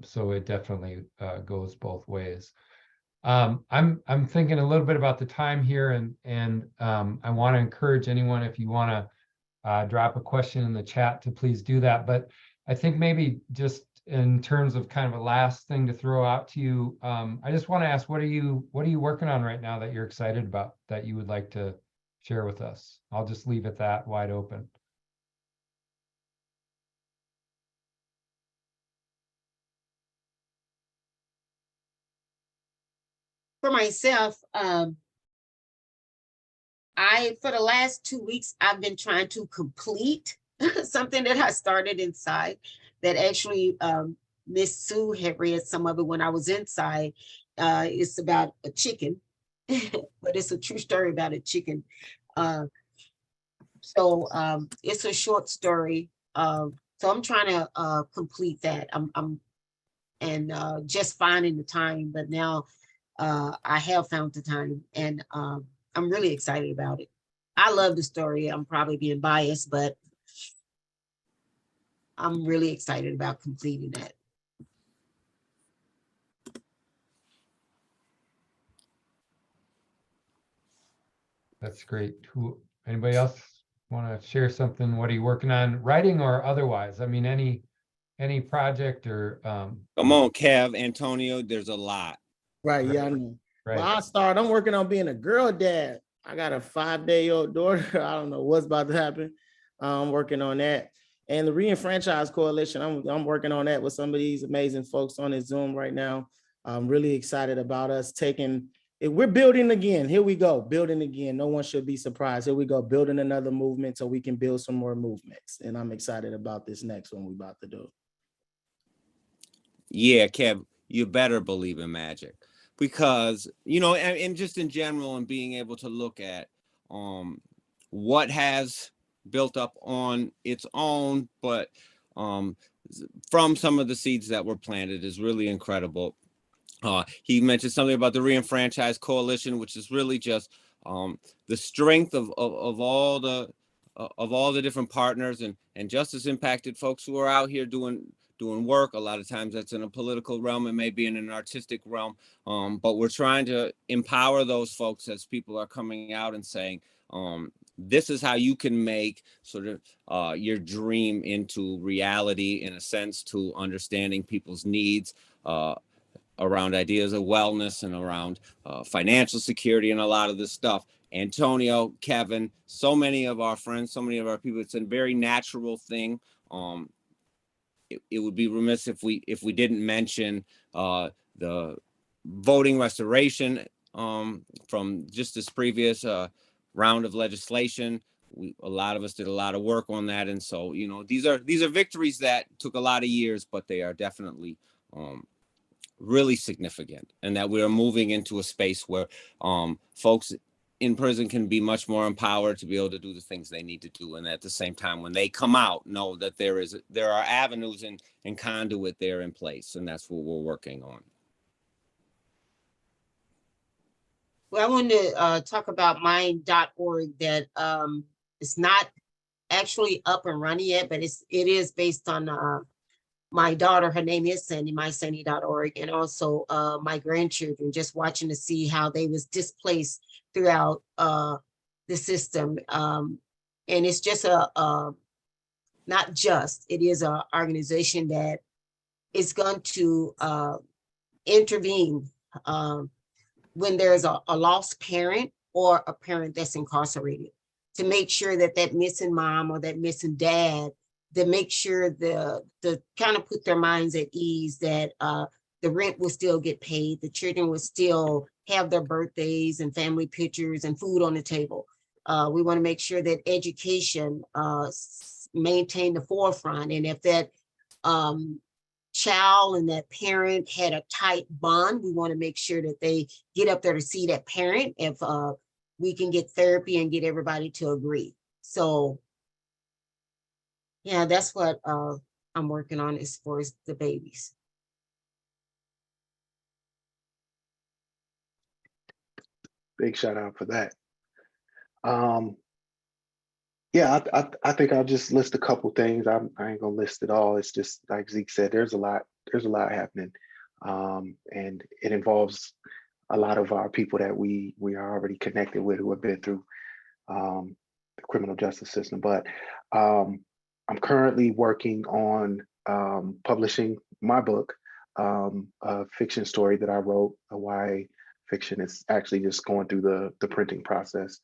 so it definitely goes both ways. I'm thinking a little bit about the time here, and I want to encourage anyone, if you want to drop a question in the chat, to please do that. But I think maybe just in terms of kind of a last thing to throw out to you, I just want to ask, what are you working on right now that you're excited about, that you would like to share with us? I'll just leave it that wide open. For myself, for the last 2 weeks, I've been trying to complete something that I started inside, that actually Miss Sue had read some of it when I was inside. It's about a chicken, but it's a true story about a chicken. So it's a short story. So I'm trying to complete that. I'm just finding the time, but now I have found the time, and I'm really excited about it. I love the story. I'm probably being biased, but I'm really excited about completing that. That's great. Anybody else want to share something? What are you working on, writing or otherwise? I mean, any project or Come on, Kev, Antonio, there's a lot. Right, yeah, I know. Well, right. I'm working on being a girl dad. I got a 5-day-old daughter. I don't know what's about to happen. I'm working on that. And the Reenfranchise Coalition, I'm working on that with some of these amazing folks on this Zoom right now. I'm really excited about us taking it. We're building again. Here we go, building again. No one should be surprised. Here we go, building another movement so we can build some more movements. And I'm excited about this next one we're about to do. Yeah, Kev, you better believe in magic, because, you know, and just in general, and being able to look at what has built up on its own, but from some of the seeds that were planted is really incredible. He mentioned something about the Reenfranchise Coalition, which is really just the strength of all the different partners and justice impacted folks who are out here doing work. A lot of times that's in a political realm, it may be in an artistic realm, but we're trying to empower those folks as people are coming out and saying, this is how you can make sort of your dream into reality, in a sense, to understanding people's needs around ideas of wellness and around financial security and a lot of this stuff. Antonio, Kevin, so many of our friends, so many of our people, it's a very natural thing. It would be remiss if we didn't mention the voting restoration from just this previous round of legislation. A lot of us did a lot of work on that, and so, you know, these are victories that took a lot of years, but they are definitely really significant, and that we are moving into a space where folks in prison can be much more empowered to be able to do the things they need to do, and at the same time, when they come out, know that there are avenues and conduit there in place, and that's what we're working on. Well, I wanted to talk about mind.org, that it's not actually up and running yet, but it is based on my daughter. Her name is Sandy, mysandy.org, and also my grandchildren, just watching to see how they was displaced throughout the system. And it's just not just, it is an organization that is going to intervene when there's a lost parent or a parent that's incarcerated, to make sure that that missing mom or that missing dad, to make sure to kind of put their minds at ease that the rent will still get paid, the children will still have their birthdays and family pictures and food on the table. We want to make sure that education maintain the forefront, and if that child and that parent had a tight bond, we want to make sure that they get up there to see that parent, if we can get therapy and get everybody to agree. So yeah, that's what I'm working on as far as the babies. Big shout out for that. Yeah, I think I'll just list a couple things. I ain't gonna list it all. It's just like Zeke said, there's a lot happening. And it involves a lot of our people that we are already connected with who have been through the criminal justice system. But I'm currently working on publishing my book, a fiction story that I wrote, a YA fiction. It's actually just going through the printing process.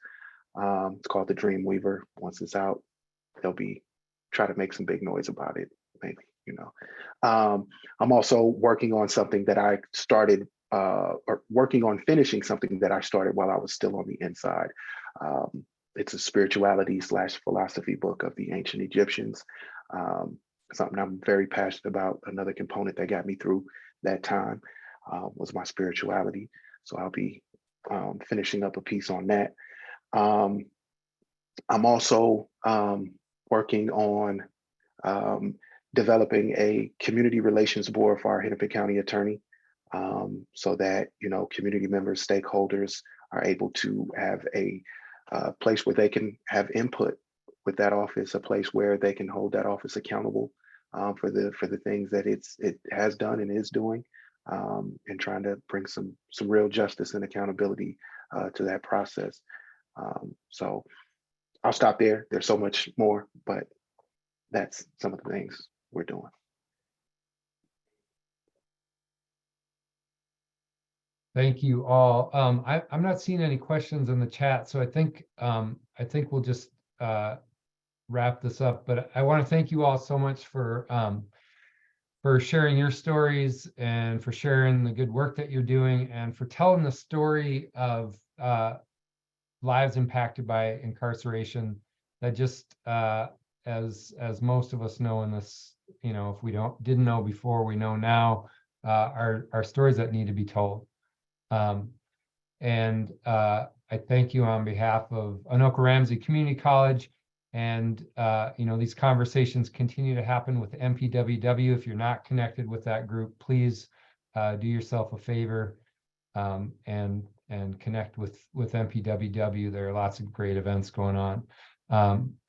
It's called The Dream Weaver. Once it's out, they'll be try to make some big noise about it, maybe, you know. I'm also working on something that I started, or working on finishing something that I started while I was still on the inside. It's a spirituality / philosophy book of the ancient Egyptians. Something I'm very passionate about. Another component that got me through that time was my spirituality. So I'll be finishing up a piece on that. I'm also working on developing a community relations board for our Hennepin County attorney, so that, you know, community members, stakeholders are able to have a place where they can have input with that office, a place where they can hold that office accountable for the things that it has done and is doing, and trying to bring some real justice and accountability to that process. So I'll stop there. There's so much more, but that's some of the things we're doing. Thank you all. I'm not seeing any questions in the chat, so I think we'll just wrap this up. But I want to thank you all so much for sharing your stories and for sharing the good work that you're doing and for telling the story of lives impacted by incarceration. That just as most of us know in this, you know, if we didn't know before, we know now, are stories that need to be told. And I thank you on behalf of Anoka Ramsey Community College. And you know, these conversations continue to happen with MPWW. If you're not connected with that group, please do yourself a favor and connect with MPWW. There are lots of great events going on.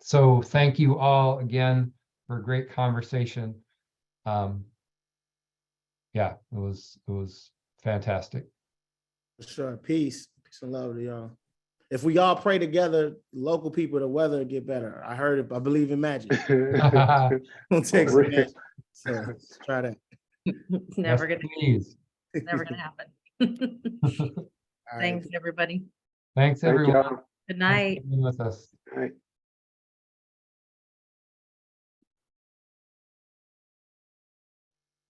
So thank you all again for a great conversation. Yeah, it was fantastic. For sure. Peace and love to y'all. If we all pray together, local people, the weather will get better. I heard it. I believe in magic. We'll take some magic. So let's try that. It's never Yes, gonna, please. never gonna happen. All right. Thanks, everybody. Thanks, Thank everyone. y'all. Good Thanks night. for being with us. All right.